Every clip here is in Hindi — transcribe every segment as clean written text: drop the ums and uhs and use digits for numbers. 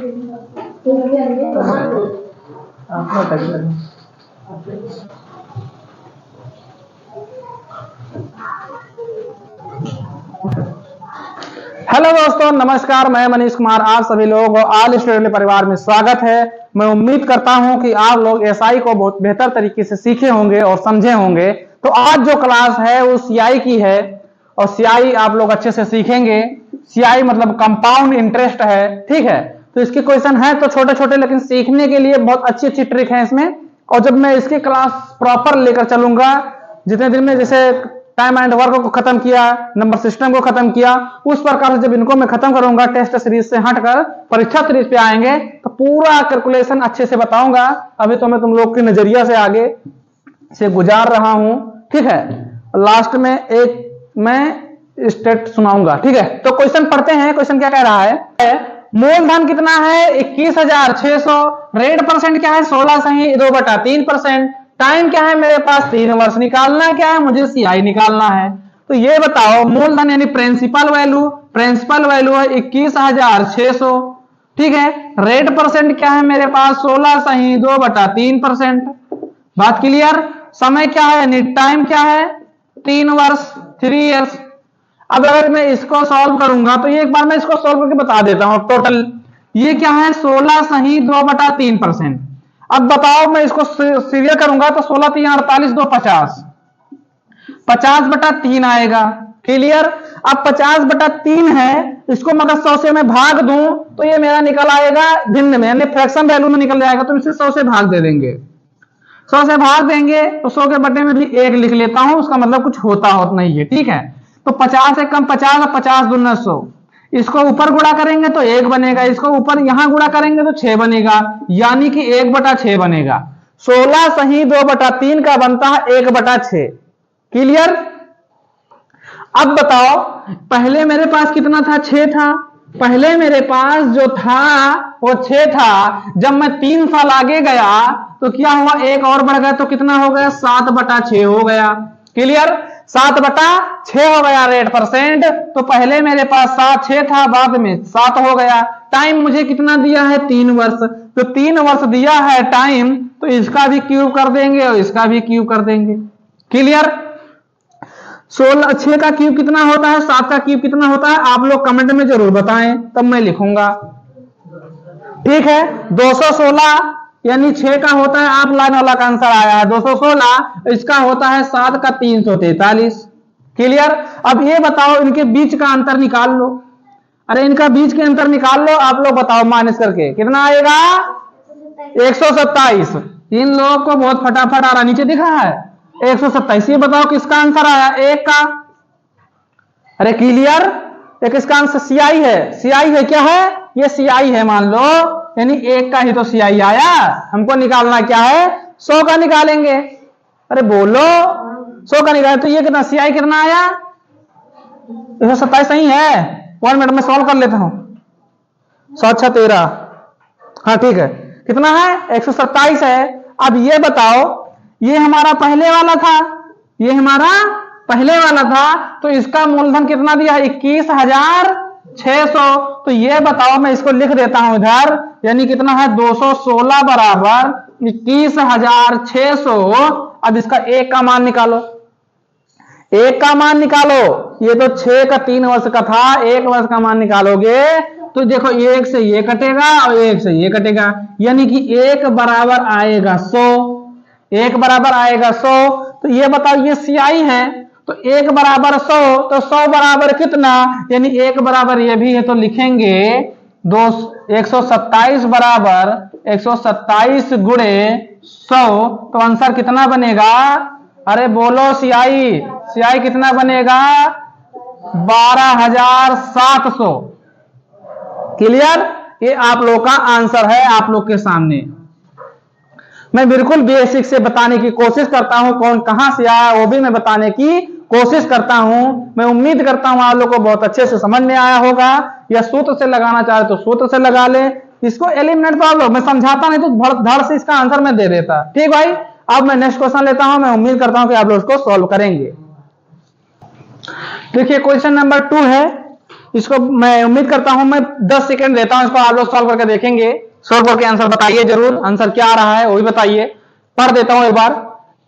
हेलो दोस्तों, नमस्कार। मैं मनीष कुमार आप सभी लोगों को ऑल स्टूडेंट परिवार में स्वागत है। मैं उम्मीद करता हूं कि आप लोग एसआई को बहुत बेहतर तरीके से सीखे होंगे और समझे होंगे। तो आज जो क्लास है वो सीआई की है और सीआई आप लोग अच्छे से सीखेंगे। सीआई मतलब कंपाउंड इंटरेस्ट है, ठीक है। तो इसके क्वेश्चन है तो छोटे छोटे, लेकिन सीखने के लिए बहुत अच्छी अच्छी ट्रिक है इसमें। और जब मैं इसकी क्लास प्रॉपर लेकर चलूंगा, जितने दिन में जैसे टाइम एंड वर्क को खत्म किया, नंबर सिस्टम को खत्म किया, उस प्रकार से जब इनको मैं खत्म करूंगा, टेस्ट सीरीज से हटकर परीक्षा सीरीज पे आएंगे तो पूरा कैलकुलेशन अच्छे से बताऊंगा। अभी तो मैं तुम लोग के नजरिया से आगे से गुजार रहा हूं, ठीक है। लास्ट में एक मैं स्टेट सुनाऊंगा, ठीक है। तो क्वेश्चन पढ़ते हैं। क्वेश्चन क्या कह रहा है? मूलधन कितना है? 21,600। रेट परसेंट क्या है? 16 सही 2/3%। टाइम क्या है मेरे पास? 3 वर्ष। निकालना क्या है? मुझे सीआई निकालना है। तो ये बताओ, मूलधन यानी प्रिंसिपल वैल्यू है 21,600, ठीक है। रेट परसेंट क्या है मेरे पास? 16 सही 2/3%। बात क्लियर? समय क्या है यानी टाइम क्या है? 3 वर्ष, 3 इयर्स। अब अगर मैं इसको सॉल्व करूंगा तो एक बार मैं इसको सॉल्व करके बता देता हूं। टोटल ये क्या है? 16 सही 2/3%। अब बताओ मैं इसको सीरियल करूंगा तो 16 3 48 2 50, 50/3 आएगा। क्लियर? अब 50/3 है, इसको मैं 100 से मैं भाग दूं तो ये मेरा निकल आएगा भिन्न में, यानी फ्रैक्शन वैल्यू में निकल जाएगा। तो इसे 100 से भाग दे देंगे। 100 से भाग देंगे तो 100 के बटे में भी 1 लिख लेता हूं, उसका मतलब कुछ होता नहीं है, ठीक है। तो 50 से कम 50 और 50 दूना 100। इसको ऊपर गुणा करेंगे तो 1 बनेगा, इसको ऊपर यहां गुणा करेंगे तो 6 बनेगा, यानी कि 1/6 बनेगा। 16 सही 2/3 का बनता है 1/6। क्लियर? अब बताओ, पहले मेरे पास कितना था? 6 था। पहले मेरे पास जो था वो 6 था। जब मैं 3 साल आगे गया तो क्या हुआ? 1 और बढ़ गया तो कितना हो गया? 7/6 हो गया। क्लियर? 7/6 हो गया रेट परसेंट। तो पहले मेरे पास 6 था, बाद में 7 हो गया। टाइम मुझे कितना दिया है? 3 वर्ष। तो 3 वर्ष दिया है टाइम, तो इसका भी क्यूब कर देंगे और इसका भी क्यूब कर देंगे। क्लियर? 6 का क्यूब कितना होता है? 7 का क्यूब कितना होता है? आप लोग कमेंट में जरूर बताएं, तब मैं लिखूंगा, ठीक है। 216 यानी 6 का होता है, आप लाइन वाला का आंसर आया है 216। इसका होता है 7 का 343। क्लियर? अब ये बताओ, इनके बीच का अंतर निकाल लो। अरे इनका बीच के अंतर निकाल लो। आप लोग बताओ माइनस करके कितना आएगा? 127। इन लोगों को बहुत फटाफट आ रहा, नीचे दिख रहा है 127। ये बताओ किसका आंसर आया? 1 का। अरे क्लियर? एक इसका आंसर सीआई है। सीआई है, क्या है ये? सीआई है मान लो, यानी 1 का ही तो सीआई आया। हमको निकालना क्या है? 100 का निकालेंगे। अरे बोलो, 100 का निकाले तो ये कितना सीआई कितना आया? 127 सही है। 1 मिनट में सॉल्व कर लेता हूं। 7 13, हाँ ठीक है। कितना है? 127 है। अब ये बताओ, ये हमारा पहले वाला था, ये हमारा पहले वाला था, तो इसका मूलधन कितना दिया? 21,600। तो ये बताओ, मैं इसको लिख देता हूं इधर, यानी कितना है? 216 बराबर 21,600। अब इसका 1 का मान निकालो। 1 का मान निकालो। ये तो 6 का 3 वर्ष का था, 1 वर्ष का मान निकालोगे तो देखो 1 से ये कटेगा और 1 से ये कटेगा, यानी कि 1 बराबर आएगा 100। 1 बराबर आएगा 100। तो ये बताओ, ये सीआई है तो 1 बराबर 100, तो 100 बराबर कितना? यानी 1 बराबर ये भी है, तो लिखेंगे 127 बराबर 127 गुणे 100। तो आंसर कितना बनेगा? अरे बोलो सीआई, सीआई कितना बनेगा? 12,700। क्लियर? ये आप लोग का आंसर है, आप लोग के सामने। मैं बिल्कुल बेसिक से बताने की कोशिश करता हूं, कौन कहां से आया वो भी मैं बताने की कोशिश करता हूं। मैं उम्मीद करता हूं आप लोग को बहुत अच्छे से समझ में आया होगा। या सूत्र से लगाना चाहे तो सूत्र से लगा ले, इसको एलिमिनेट तो आप लोग, मैं समझाता नहीं तो धड़ से इसका आंसर मैं दे देता। ठीक भाई, अब मैं नेक्स्ट क्वेश्चन लेता हूं। मैं उम्मीद करता हूं कि आप लोग इसको सॉल्व करेंगे। देखिए क्वेश्चन नंबर 2 है, इसको मैं उम्मीद करता हूं, मैं 10 सेकंड देता हूं, इसको आप लोग सॉल्व करके देखेंगे। सॉल्व करके आंसर बताइए जरूर, आंसर क्या आ रहा है वो भी बताइए। पढ़ देता हूं एक बार।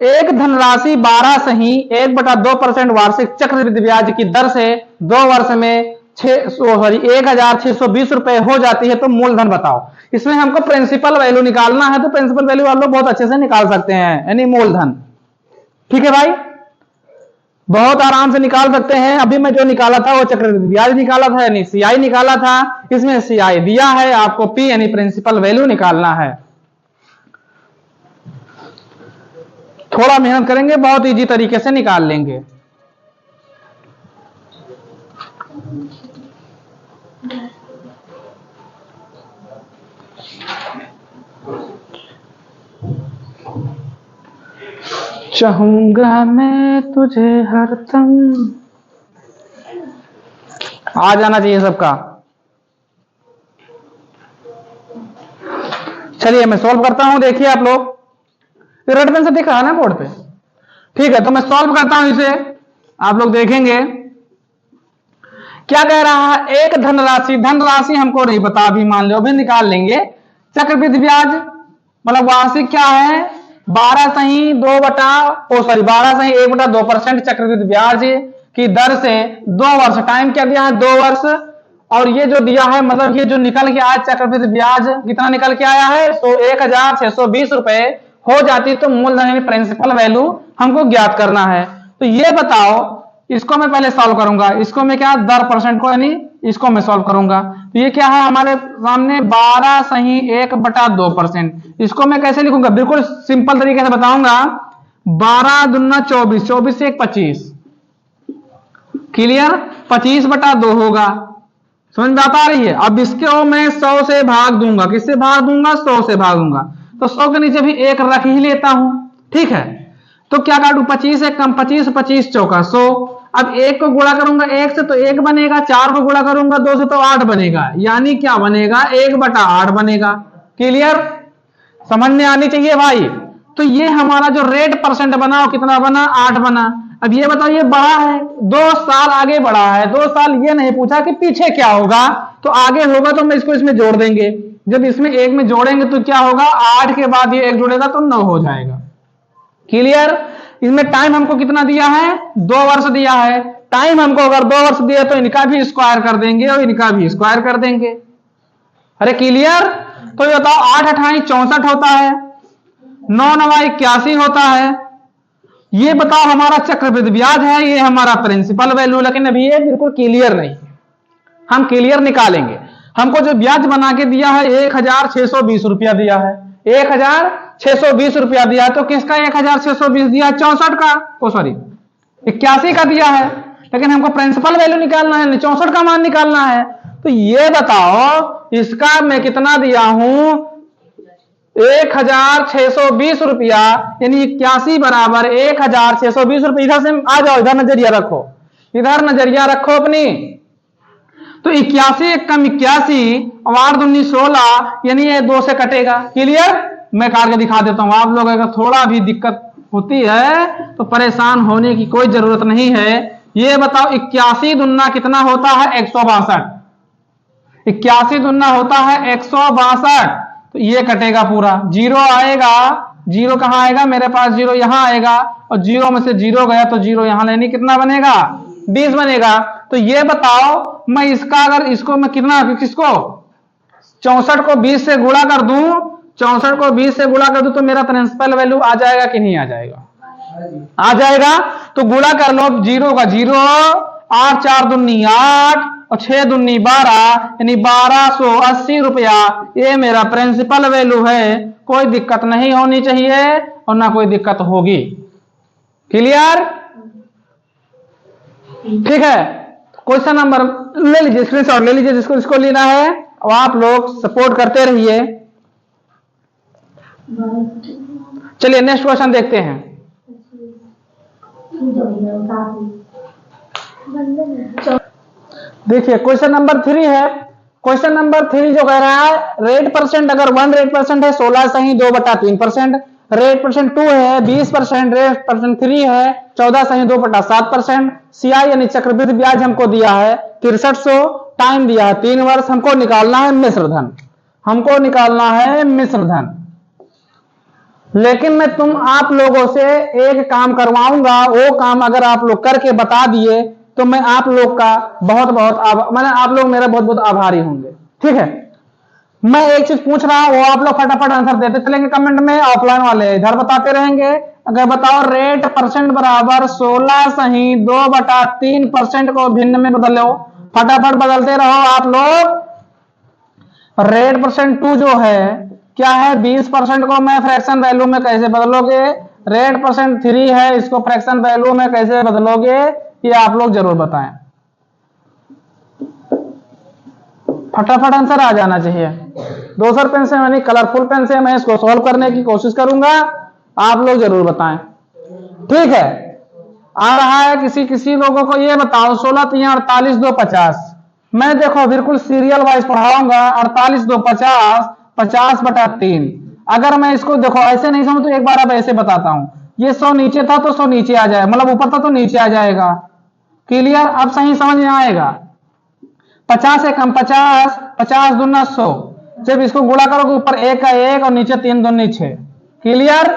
एक धनराशि 12 सही 1/2% वार्षिक चक्रवृद्धि ब्याज की दर से 2 वर्ष में 1620 रुपए हो जाती है, तो मूलधन बताओ। इसमें हमको प्रिंसिपल वैल्यू निकालना है, तो प्रिंसिपल वैल्यू आप लोग बहुत अच्छे से निकाल सकते हैं, यानी मूलधन। ठीक है भाई, बहुत आराम से निकाल सकते हैं। अभी मैं जो निकाला था वो चक्रवृद्धि ब्याज निकाला था, यानी सीआई निकाला था। इसमें सीआई दिया है, आपको पी यानी प्रिंसिपल वैल्यू निकालना है। थोड़ा मेहनत करेंगे, बहुत इजी तरीके से निकाल लेंगे। चाहूंगा मैं तुझे हरदम, आ जाना चाहिए सबका। चलिए मैं सॉल्व करता हूं, देखिए आप लोग रेड पेन से दिख रहा है ना बोर्ड पे। ठीक है, तो मैं सॉल्व करता हूं इसे, आप लोग देखेंगे क्या कह रहा है। एक धनराशि, धनराशि हमको नहीं पता अभी, मान लो अभी निकाल लेंगे। चक्रवृद्धि ब्याज मतलब वार्षिक क्या है, 12 सही 1/2% चक्रवृद्धि ब्याज की दर से 2 वर्ष, टाइम क्या दिया है 2 वर्ष, और ये जो दिया है मतलब ये जो निकल के आया चक्रवृद्धि ब्याज कितना निकल के आया है, तो 1620 रुपए हो जाती, तो मूलधन प्रिंसिपल वैल्यू हमको ज्ञात करना है। तो ये बताओ, इसको मैं पहले सॉल्व करूंगा, इसको मैं क्या दर परसेंट को यानी इसको मैं सॉल्व करूंगा। तो ये क्या है हमारे सामने 12 सही 1/2%। इसको मैं कैसे लिखूंगा, बिल्कुल सिंपल तरीके से बताऊंगा। 12 दूना 24, 24 से 1 25, क्लियर, 25/2 होगा। समझ में आता रही है। अब इसको मैं 100 से भाग दूंगा, किससे भाग दूंगा, 100 से भाग दूंगा, तो 100 के नीचे भी 1 रख ही लेता हूं। ठीक है, तो क्या काटू, 25 से कम 25, 25 चौका 100। अब 1 को गुणा करूंगा 1 से तो 1 बनेगा, 4 को गुणा करूंगा 2 से तो 8 बनेगा, यानी क्या बनेगा 1/8 बनेगा। क्लियर, समझ में आनी चाहिए भाई। तो ये हमारा जो रेट परसेंट बना वो कितना बना, 8 बना। अब ये बताओ, ये बड़ा है, 2 साल आगे बढ़ा है, 2 साल ये नहीं पूछा कि पीछे क्या होगा, तो आगे होगा तो मैं इसको इसमें जोड़ देंगे। जब इसमें 1 में जोड़ेंगे तो क्या होगा, 8 के बाद ये 1 जुड़ेगा तो 9 हो जाएगा। क्लियर, इसमें टाइम हमको कितना दिया है, 2 वर्ष दिया है। टाइम हमको अगर 2 वर्ष दिया तो इनका भी स्क्वायर कर देंगे और इनका भी स्क्वायर कर देंगे। अरे क्लियर, तो ये बताओ 8 अठाई 64 होता है, 9 नवाई 81 होता है। ये बताओ हमारा चक्रवृद्धि ब्याज है, ये हमारा प्रिंसिपल वैल्यू, लेकिन अभी ये बिल्कुल क्लियर नहीं, हम क्लियर निकालेंगे। हमको जो ब्याज बना के दिया है 1620 रुपया दिया है, 1620 रुपया दिया, तो किसका 1620 दिया, 64 का, ओ सॉरी 81 का दिया है, लेकिन हमको प्रिंसिपल वैल्यू निकालना है, 64 का मान निकालना है। तो ये बताओ इसका मैं कितना दिया हूं, 1620 रुपया, यानी 81 बराबर 1620 रुपया। इधर से आ जाओ, इधर नजरिया रखो, इधर नजरिया रखो अपनी। तो 81 एक कम 81, 8 दूनी 16, यानी ये 2 से कटेगा। क्लियर, मैं काट के दिखा देता हूं। आप लोग अगर थोड़ा भी दिक्कत होती है तो परेशान होने की कोई जरूरत नहीं है। ये बताओ 81 दूना कितना होता है, 162। 81 दूना होता है 162, तो ये कटेगा पूरा, 0 आएगा, 0 कहां आएगा मेरे पास, 0 यहां आएगा, और 0 में से 0 गया तो 0 यहां लेनी, कितना बनेगा, 20 बनेगा। तो ये बताओ मैं इसका अगर इसको मैं कितना, किसको 64 को 20 से गुणा कर दूं, 64 को 20 से गुणा कर दूं तो मेरा प्रिंसिपल वैल्यू आ जाएगा कि नहीं आ जाएगा, आ जाएगा। तो गुणा कर लो, 0 का 0, 8 4 दूनी 8 और 6 दूनी 12, यानी 1280 रुपया, ये मेरा प्रिंसिपल वैल्यू है। कोई दिक्कत नहीं होनी चाहिए और ना कोई दिक्कत होगी। क्लियर, ठीक है। क्वेश्चन नंबर ले लीजिए, स्क्रीनशॉट ले लीजिए जिसको जिसको लेना है, और आप लोग सपोर्ट करते रहिए। चलिए नेक्स्ट क्वेश्चन देखते हैं। देखिए क्वेश्चन नंबर 3 है। क्वेश्चन नंबर 3 जो कह रहा है, रेट परसेंट अगर 1 रेट परसेंट है 16 सही 2/3%, रेट परसेंट 2 है 20%, रेट परसेंट 3 है 14 सही 2/7%, सीआई यानी चक्रवृद्धि ब्याज हमको दिया है 6300, टाइम दिया है 3 वर्ष, हमको निकालना है मिश्र धन, हमको निकालना है मिश्र धन। लेकिन मैं आप लोगों से एक काम करवाऊंगा, वो काम अगर आप लोग करके बता दिए तो मैं आप लोग का बहुत बहुत मैंने आप लोग मेरा बहुत बहुत आभारी होंगे। ठीक है, मैं एक चीज पूछ रहा हूं, वो आप लोग फटाफट आंसर देते चलेंगे कमेंट में, ऑफलाइन वाले इधर बताते रहेंगे। अगर बताओ रेट परसेंट बराबर 16 सही 2/3% को भिन्न में बदलो, फटाफट बदलते रहो आप लोग। रेट परसेंट 2 जो है क्या है, 20% को मैं फ्रैक्शन वैल्यू में कैसे बदलोगे, रेट परसेंट 3 है इसको फ्रैक्शन वैल्यू में कैसे बदलोगे, ये आप लोग जरूर बताएं। फटाफट आंसर आ जाना चाहिए। दोसर पेन से यानी कलरफुल पेन से मैं इसको सॉल्व करने की कोशिश करूंगा, आप लोग जरूर बताएं। ठीक है, आ रहा है किसी लोगों को ये बताओ 16 3 48 2 50। मैं देखो बिल्कुल सीरियल वाइज पढ़ाऊंगा, 48 2 50 50/3। अगर मैं इसको देखो ऐसे नहीं समझ तो एक बार अब ऐसे बताता हूं, ये 100 नीचे था तो 100 नीचे आ जाए, मतलब ऊपर था तो नीचे आ जाएगा। क्लियर, अब सही समझ में आएगा। 50 से कम 50, 50 दूना 100, जब इसको गुणा करोगे ऊपर 1 का 1 और नीचे 3 दूनी 6। क्लियर,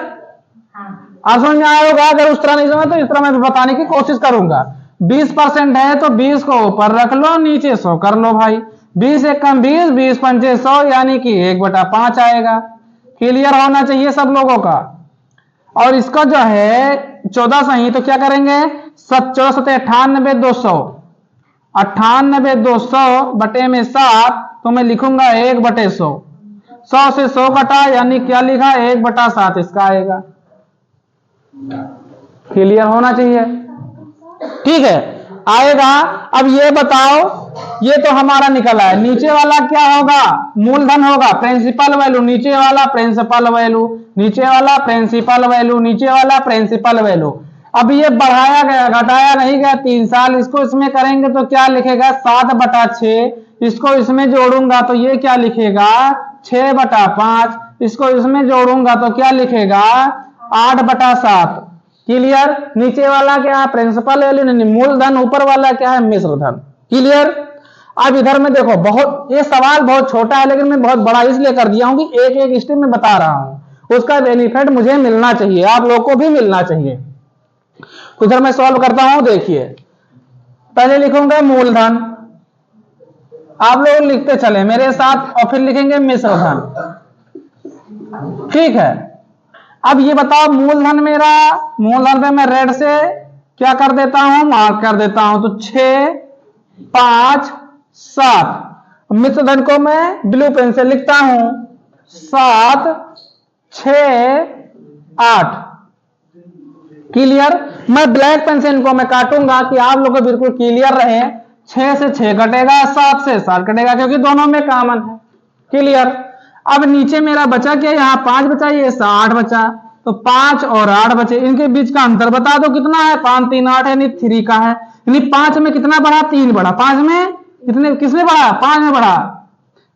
आप समझ में आएगा। अगर उस तरह नहीं समझ तो इस तरह मैं बताने की कोशिश करूंगा। 20% है तो 20 को ऊपर रख लो, नीचे 100 कर लो भाई। 20 एक कम 20, 20 पंचे 100 यानी कि 1/5 आएगा। क्लियर होना चाहिए सब लोगों का। और इसका जो है 14 सही तो क्या करेंगे, 14 7 98 200, 98 200 बटे में 7, तो मैं लिखूंगा 1/100। 100 से 100 कटा यानी क्या लिखा 1/7 इसका आएगा। क्लियर होना चाहिए, ठीक है आएगा। अब ये बताओ, ये तो हमारा निकला है, नीचे वाला क्या होगा, मूलधन होगा, प्रिंसिपल वैल्यू, नीचे वाला प्रिंसिपल वैल्यू, नीचे वाला प्रिंसिपल वैल्यू, नीचे वाला प्रिंसिपल वैल्यू। अब ये बढ़ाया गया घटाया नहीं गया 3 साल, इसको इसमें करेंगे तो क्या लिखेगा 7/6, इसको इसमें जोड़ूंगा तो ये क्या लिखेगा 6/5, इसको इसमें जोड़ूंगा तो क्या लिखेगा 8/7। क्लियर, नीचे वाला क्या है प्रिंसिपल वैल्यू मूलधन, ऊपर वाला क्या है मिश्र धन। क्लियर, अब इधर में देखो बहुत ये सवाल बहुत छोटा है लेकिन मैं बहुत बड़ा इसलिए कर दिया हूं कि एक एक स्टेप में बता रहा हूं, उसका बेनिफिट मुझे मिलना चाहिए, आप लोग को भी मिलना चाहिए। तो इधर मैं सॉल्व करता हूं, देखिए पहले लिखूंगा मूलधन, आप लोग लिखते चले मेरे साथ, और फिर लिखेंगे मिश्र धन। ठीक है, अब ये बताओ मूलधन मेरा, मूलधन पे मैं रेड से क्या कर देता हूं मार्क कर देता हूं, तो 6 5 7। मिश्र धन को मैं ब्लू पेन से लिखता हूं 7 6 8। क्लियर, मैं ब्लैक पेन से इनको मैं काटूंगा कि आप लोग को बिल्कुल क्लियर रहे। 6 से 6 कटेगा, 7 से 7 कटेगा क्योंकि दोनों में कॉमन है। क्लियर, अब नीचे मेरा बचा क्या, यहाँ 5 बचा, ये 8 बचा, तो 5 और 8 बचे, इनके बीच का अंतर बता दो कितना है, 5 3 8 यानी 3 का है, यानी 5 में कितना बढ़ा 3 बढ़ा, 5 में कितने किसमें बढ़ा 5 में बढ़ा,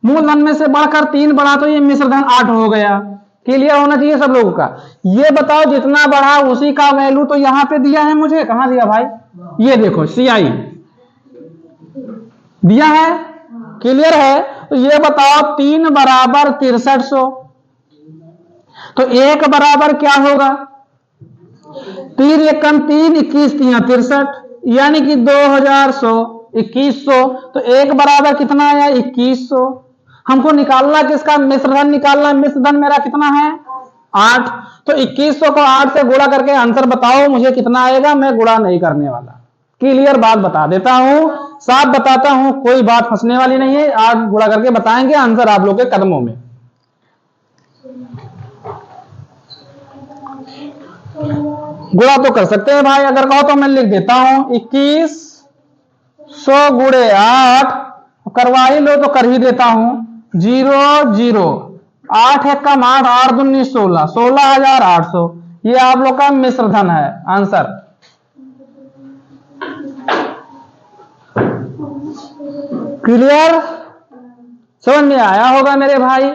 मूलधन में से बढ़कर 3 बढ़ा तो ये मिश्र धन 8 हो गया। क्लियर होना चाहिए सब लोगों का। ये बताओ जितना बढ़ा उसी का वैल्यू तो यहां पे दिया है, मुझे कहां दिया भाई, ये देखो सीआई दिया है। क्लियर है, तो ये बताओ 3 बराबर 6300, तो 1 बराबर क्या होगा 3 एक कम 3 21 3 63 यानी कि 2100 2100, तो 1 बराबर कितना आया 2100। हमको निकालना किसका मिश्र धन निकालना, मिश्र धन मेरा कितना है 8, तो 2100 को 8 से गुणा करके आंसर बताओ मुझे कितना आएगा, मैं गुणा नहीं करने वाला। क्लियर बात बता देता हूं, साफ बताता हूं, कोई बात फंसने वाली नहीं है, आज गुणा करके बताएंगे आंसर आप लोग के कदमों में। गुणा तो कर सकते हैं भाई, अगर कहो तो मैं लिख देता हूं 2100 गुणे 8, करवा ही लो तो कर ही देता हूं 0 0 8 एक कम 8 8 दूनी 16 16800, ये आप लोग का मिश्र धन है आंसर। क्लियर, समझ में आया होगा मेरे भाई।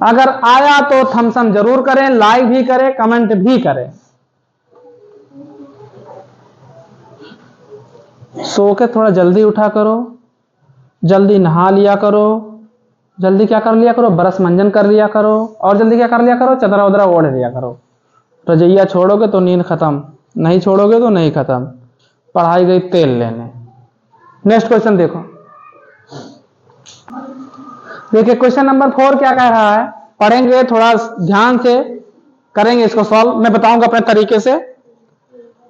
अगर आया तो थम्स अप जरूर करें, लाइक भी करें, कमेंट भी करें। सो के थोड़ा जल्दी उठा करो, जल्दी नहा लिया करो, जल्दी क्या कर लिया करो, ब्रश मंजन कर लिया करो, और जल्दी क्या कर लिया करो, चदरा उदरा ओढ़ लिया करो। रजैया छोड़ोगे तो नींद खत्म, नहीं छोड़ोगे तो नहीं खत्म। पढ़ाई गई तेल लेने। नेक्स्ट क्वेश्चन देखो, देखिए क्वेश्चन नंबर 4 क्या कह रहा है, पढ़ेंगे थोड़ा ध्यान से, करेंगे इसको सॉल्व, मैं बताऊंगा अपने तरीके से।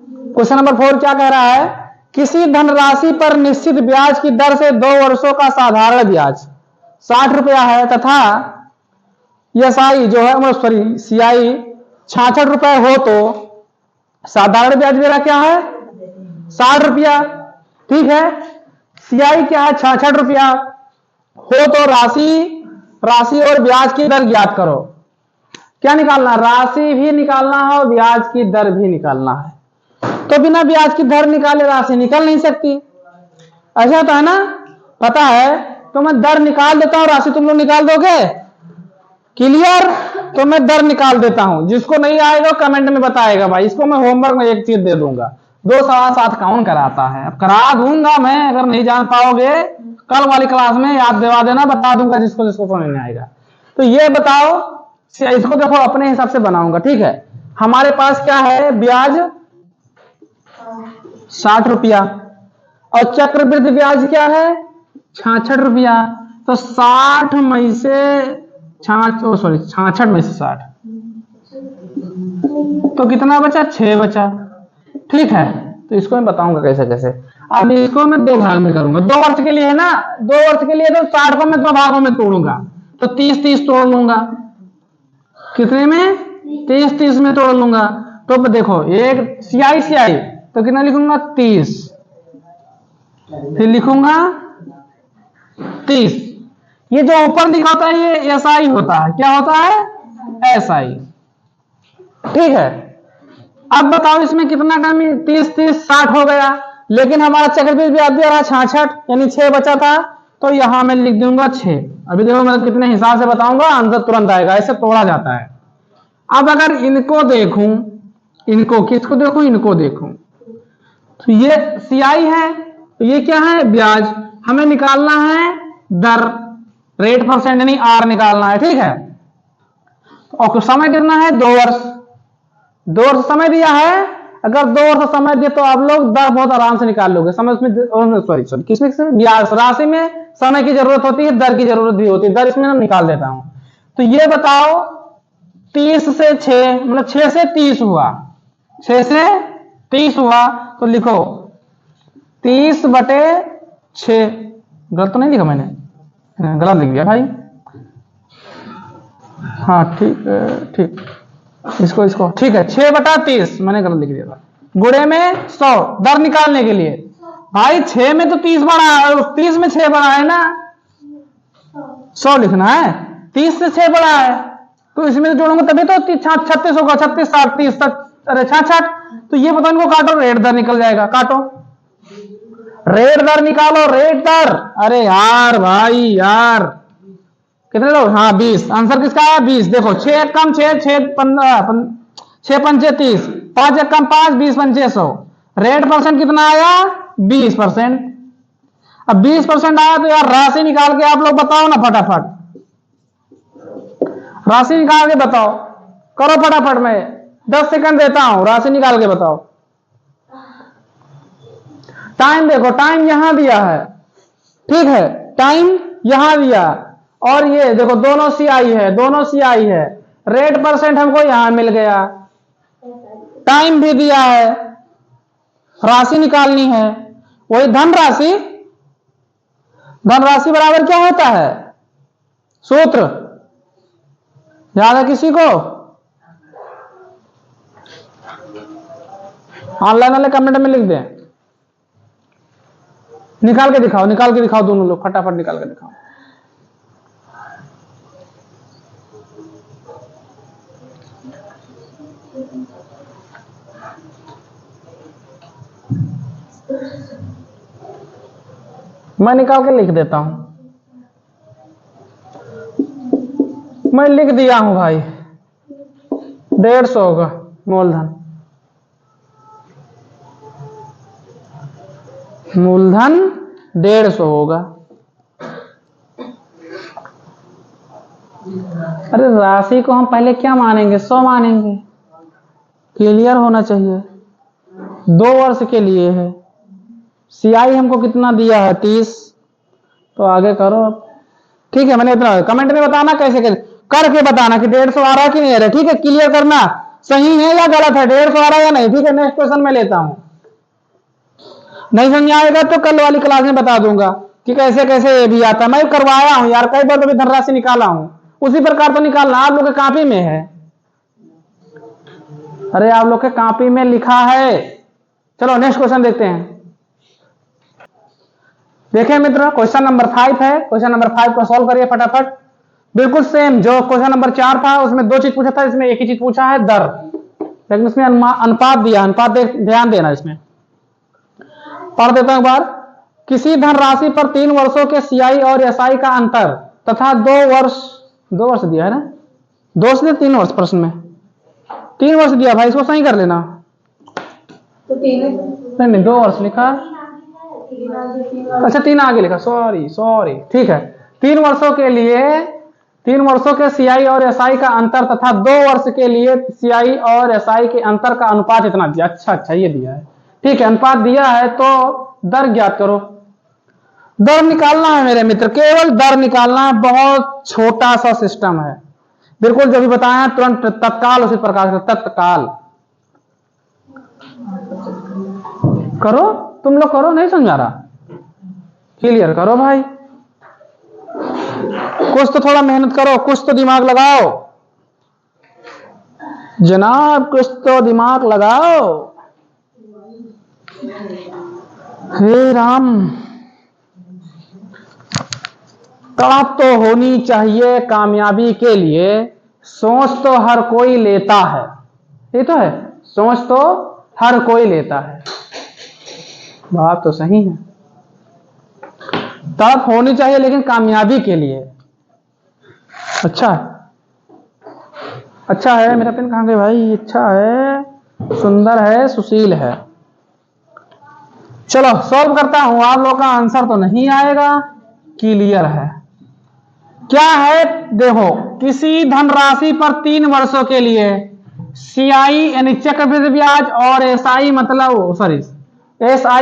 क्वेश्चन नंबर 4 क्या कह रहा है, किसी धनराशि पर निश्चित ब्याज की दर से 2 वर्षों का साधारण ब्याज 60 रुपया है तथा एसआई जो है सॉरी सीआई 66 रुपए हो तो साधारण ब्याज मेरा क्या है 60 रुपया, ठीक है। सीआई क्या है 66 रुपया हो तो राशि और ब्याज की दर ज्ञात करो। क्या निकालना, राशि भी निकालना है और ब्याज की दर भी निकालना है। तो बिना ब्याज की दर निकाले राशि निकल नहीं सकती, ऐसा होता है ना, पता है। तो मैं दर निकाल देता हूं, राशि तुम लोग निकाल दोगे, क्लियर। तो मैं दर निकाल देता हूं, जिसको नहीं आएगा कमेंट में बताएगा भाई। इसको मैं होमवर्क में एक चीज दे दूंगा, 2 सवा 7 कौन कराता है, अब करा दूंगा मैं। अगर नहीं जान पाओगे कल वाली क्लास में याद दिवा देना, बता दूंगा जिसको जिसको समझ नहीं आएगा। तो ये बताओ, इसको देखो अपने हिसाब से बनाऊंगा, ठीक है। हमारे पास क्या है, ब्याज 60 रुपया और चक्रवृद्धि ब्याज क्या है 66 रुपया। तो 60 में से 66 में से 60 तो कितना बचा, 6 बचा, ठीक है। तो इसको मैं बताऊंगा कैसे कैसे। अब इसको मैं 2 भाग में करूंगा, 2 वर्ष के लिए है ना, 2 वर्ष के लिए तो 60 को मैं 2 भागों में तोड़ूंगा, तो 30-30 तोड़ लूंगा। कितने में, 30-30 में तोड़ लूंगा। तो देखो एक सीआई तो कितना लिखूंगा 30, फिर लिखूंगा 30। ये जो ऊपर लिखा होता है ये एसआई होता है, क्या होता है एसआई, ठीक है। अब बताओ इसमें कितना कमी, 30-30 60 हो गया, लेकिन हमारा चक्रवृद्धि ब्याज दे रहा 66 यानी 6 बचा था, तो यहां मैं लिख दूंगा 6। अभी देखो मैं कितने हिसाब से बताऊंगा, आंसर तुरंत आएगा, ऐसे तोड़ा जाता है। अब अगर इनको देखूं, इनको किसको देखूं, इनको देखूं, तो ये सीआई है, तो ये क्या है ब्याज, हमें निकालना है दर, रेट परसेंट यानी आर निकालना है, ठीक है। और समय कितना है 2 वर्ष, 2 वर्ष समय दिया है। अगर 2 वर्ष समय दिए तो आप लोग दर बहुत आराम से निकाल लोगे, समय उसमें सॉरी किसमें ब्याज राशि में समय की जरूरत होती है, दर की जरूरत भी होती है, दर इसमें निकाल देता हूं। तो ये बताओ 30 से 6 मतलब 6 से 30 हुआ, 6 से 30 हुआ, तो लिखो 30/6। गलत तो नहीं लिखा मैंने, गलत लिख दिया भाई, हाँ ठीक, इसको ठीक है 6/30 मैंने गलत लिख दिया था। गुणे में 100 दर निकालने के लिए, भाई 6 में तो 30 बड़ा है, 30 में 6 बड़ा है ना, 100 लिखना है, 30 से 6 बड़ा है, तो इसमें जोड़ूंगा तभी तो 36 होगा, 36 60 30 अरे 66। तो ये बताओ इनको काटो, रेट दर निकल जाएगा, काटो रेट दर निकालो, रेट दर। अरे यार भाई यार, कितने लोग, हाँ 20, आंसर किसका है 20। देखो 6 कम 6, 6 पंचे 30, 5 कम 5, 20 पंचे 100, रेट परसेंट कितना आया 20%। अब 20% आया तो यार राशि निकाल के आप लोग बताओ ना फटाफट, राशि निकाल के बताओ, करो फटाफट, मैं 10 सेकंड देता हूं, राशि निकाल के बताओ। टाइम देखो, टाइम यहां दिया है, ठीक है, टाइम यहां दिया, और ये देखो दोनों सीआई है, दोनों सीआई है, रेट परसेंट हमको यहां मिल गया, टाइम भी दिया है, राशि निकालनी है, वही धनराशि। धनराशि बराबर क्या होता है, सूत्र याद है किसी को, ऑनलाइन वाले कमेंट में लिख दें, निकाल के दिखाओ, निकाल के दिखाओ, दोनों लोग फटाफट निकाल के दिखाओ। मैं निकाल के लिख देता हूं। मैं लिख दिया हूं भाई 150 होगा मूलधन। मूलधन 150 होगा। अरे राशि को हम पहले क्या मानेंगे? 100 मानेंगे। क्लियर होना चाहिए। 2 वर्ष के लिए है। सीआई हमको कितना दिया है? 30। तो आगे करो अब। ठीक है, मैंने इतना कमेंट में बताना कैसे करके बताना कि 150 आ रहा है कि नहीं आ रहा। ठीक है, क्लियर करना सही है या गलत है, 150 आ रहा है या नहीं। ठीक है, नेक्स्ट क्वेश्चन में लेता हूं। नहीं समझ आएगा तो कल वाली क्लास में बता दूंगा कि कैसे कैसे ये भी आता है। मैं करवाया हूं यार, कई बार तो भी धनराशि निकाला हूं, उसी प्रकार तो निकालना। आप लोग के कॉपी में है। अरे आप लोग के कॉपी में लिखा है। चलो नेक्स्ट क्वेश्चन देखते हैं। देखिए मित्रों, क्वेश्चन नंबर 5 है। क्वेश्चन नंबर 5 को सॉल्व करिए फटाफट। बिल्कुल सेम जो क्वेश्चन नंबर 4 था, उसमें 2 चीज पूछा था, इसमें एक ही चीज पूछा है, दर। लेकिन इसमें अनुपात दिया। अनुपात ध्यान देना। इसमें पढ़ देता हूं एक बार। किसी धनराशि पर 3 वर्षों के सीआई और एसआई का अंतर तथा 2 वर्ष दिया है ना, 2 से 3 वर्ष प्रश्न में 3 वर्ष दिया भाई, इसको सही कर लेना। तो 3 नहीं 2 वर्ष लिखा। अच्छा 3 आगे लिखा, सॉरी। ठीक है, 3 वर्षों के लिए 3 वर्षों के सीआई और एसआई का अंतर तथा 2 वर्ष के लिए सीआई और एसआई के अंतर का अनुपात इतना दिया। अच्छा ये दिया है। ठीक है, अनुपात दिया है तो दर ज्ञात करो। दर निकालना है मेरे मित्र, केवल दर निकालना है। बहुत छोटा सा सिस्टम है, बिल्कुल जो भी बताया तुरंत तत्काल उसी प्रकार से तत्काल करो। तुम लोग करो, नहीं समझा रहा? क्लियर करो भाई। कुछ तो थोड़ा मेहनत करो, कुछ तो दिमाग लगाओ जनाब, कुछ तो दिमाग लगाओ। हे राम, तड़प तो होनी चाहिए कामयाबी के लिए, सोच तो हर कोई लेता है। ये तो है, सोच तो हर कोई लेता है। बात तो सही है। तड़प होनी चाहिए लेकिन कामयाबी के लिए। अच्छा है। मेरा पेन कहां गया भाई? अच्छा है, सुंदर है, सुशील है। चलो सॉल्व करता हूं। आप लोग का आंसर तो नहीं आएगा। क्लियर है क्या है? देखो, किसी धनराशि पर 3 वर्षों के लिए सीआई यानी चक्रवृद्धि ब्याज और एसआई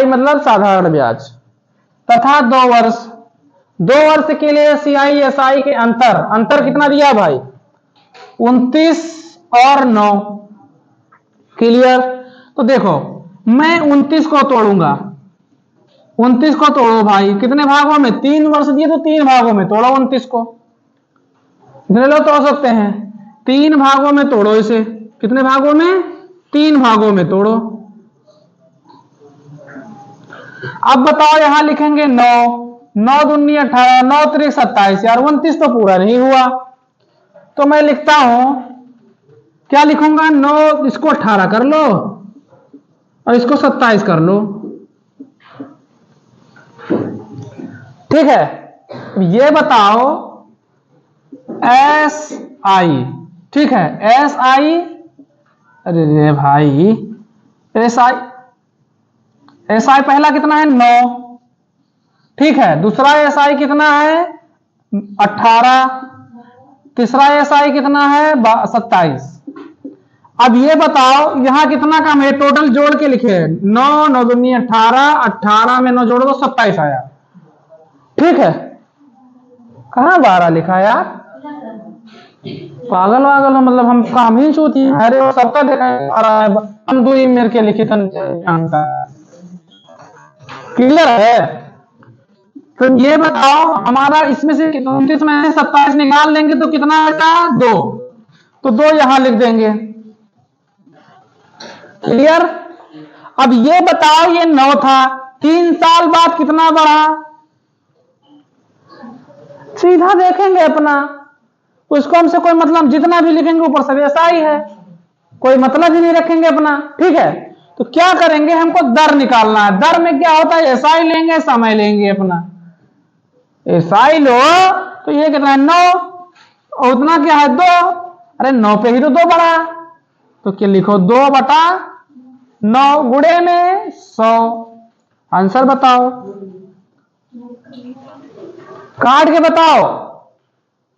मतलब साधारण ब्याज तथा 2 वर्ष के लिए सीआई एसआई के अंतर कितना दिया भाई? 29 और 9। क्लियर? तो देखो, मैं 29 को तोड़ूंगा। 29 को तोड़ो भाई, कितने भागों में? 3 वर्ष दिए तो 3 भागों में तोड़ो 29 को। कितने लोग तोड़ सकते हैं? 3 भागों में तोड़ो इसे। कितने भागों में? 3 भागों में तोड़ो। अब बताओ, यहां लिखेंगे 9 दूनी 18, 9 त्रिक 27। यार 29 तो पूरा नहीं हुआ, तो मैं लिखता हूं, क्या लिखूंगा? 9, इसको 18 कर लो और इसको 27 कर लो। ठीक है, ये बताओ एस आई। ठीक है, एस आई, अरे भाई एस आई पहला कितना है? 9। ठीक है, दूसरा एस आई कितना है? 18। तीसरा एस आई कितना है? 27। अब ये बताओ यहां कितना काम है? टोटल जोड़ के लिखे 9, 9 दूनी 18, 18 में 9 जोड़ो तो 27 आया। ठीक है, कहां 12 लिखा यार? पागल वागल हो, मतलब हम काम ही चूती। अरे वो सबका देखा है, हम दूरी मेरे के लिखित का। क्लियर है? तो ये बताओ, हमारा इसमें से 29 में से 27 निकाल लेंगे तो कितना आएगा? 2। तो 2 यहां लिख देंगे। क्लियर? अब ये बताओ, ये 9 था, 3 साल बाद कितना बढ़ा? सीधा देखेंगे अपना, उसको हमसे कोई मतलब, जितना भी लिखेंगे ऊपर सब ऐसा ही है, कोई मतलब ही नहीं रखेंगे अपना। ठीक है, तो क्या करेंगे? हमको दर निकालना है। दर में क्या होता है? एसआई लेंगे, समय लेंगे अपना। एसआई लो तो ये कितना है? 9 और उतना क्या है 2। अरे 9 पे ही तो 2 बढ़ा, तो क्या लिखो 2/9 गुणे में 100। आंसर बताओ, काट के बताओ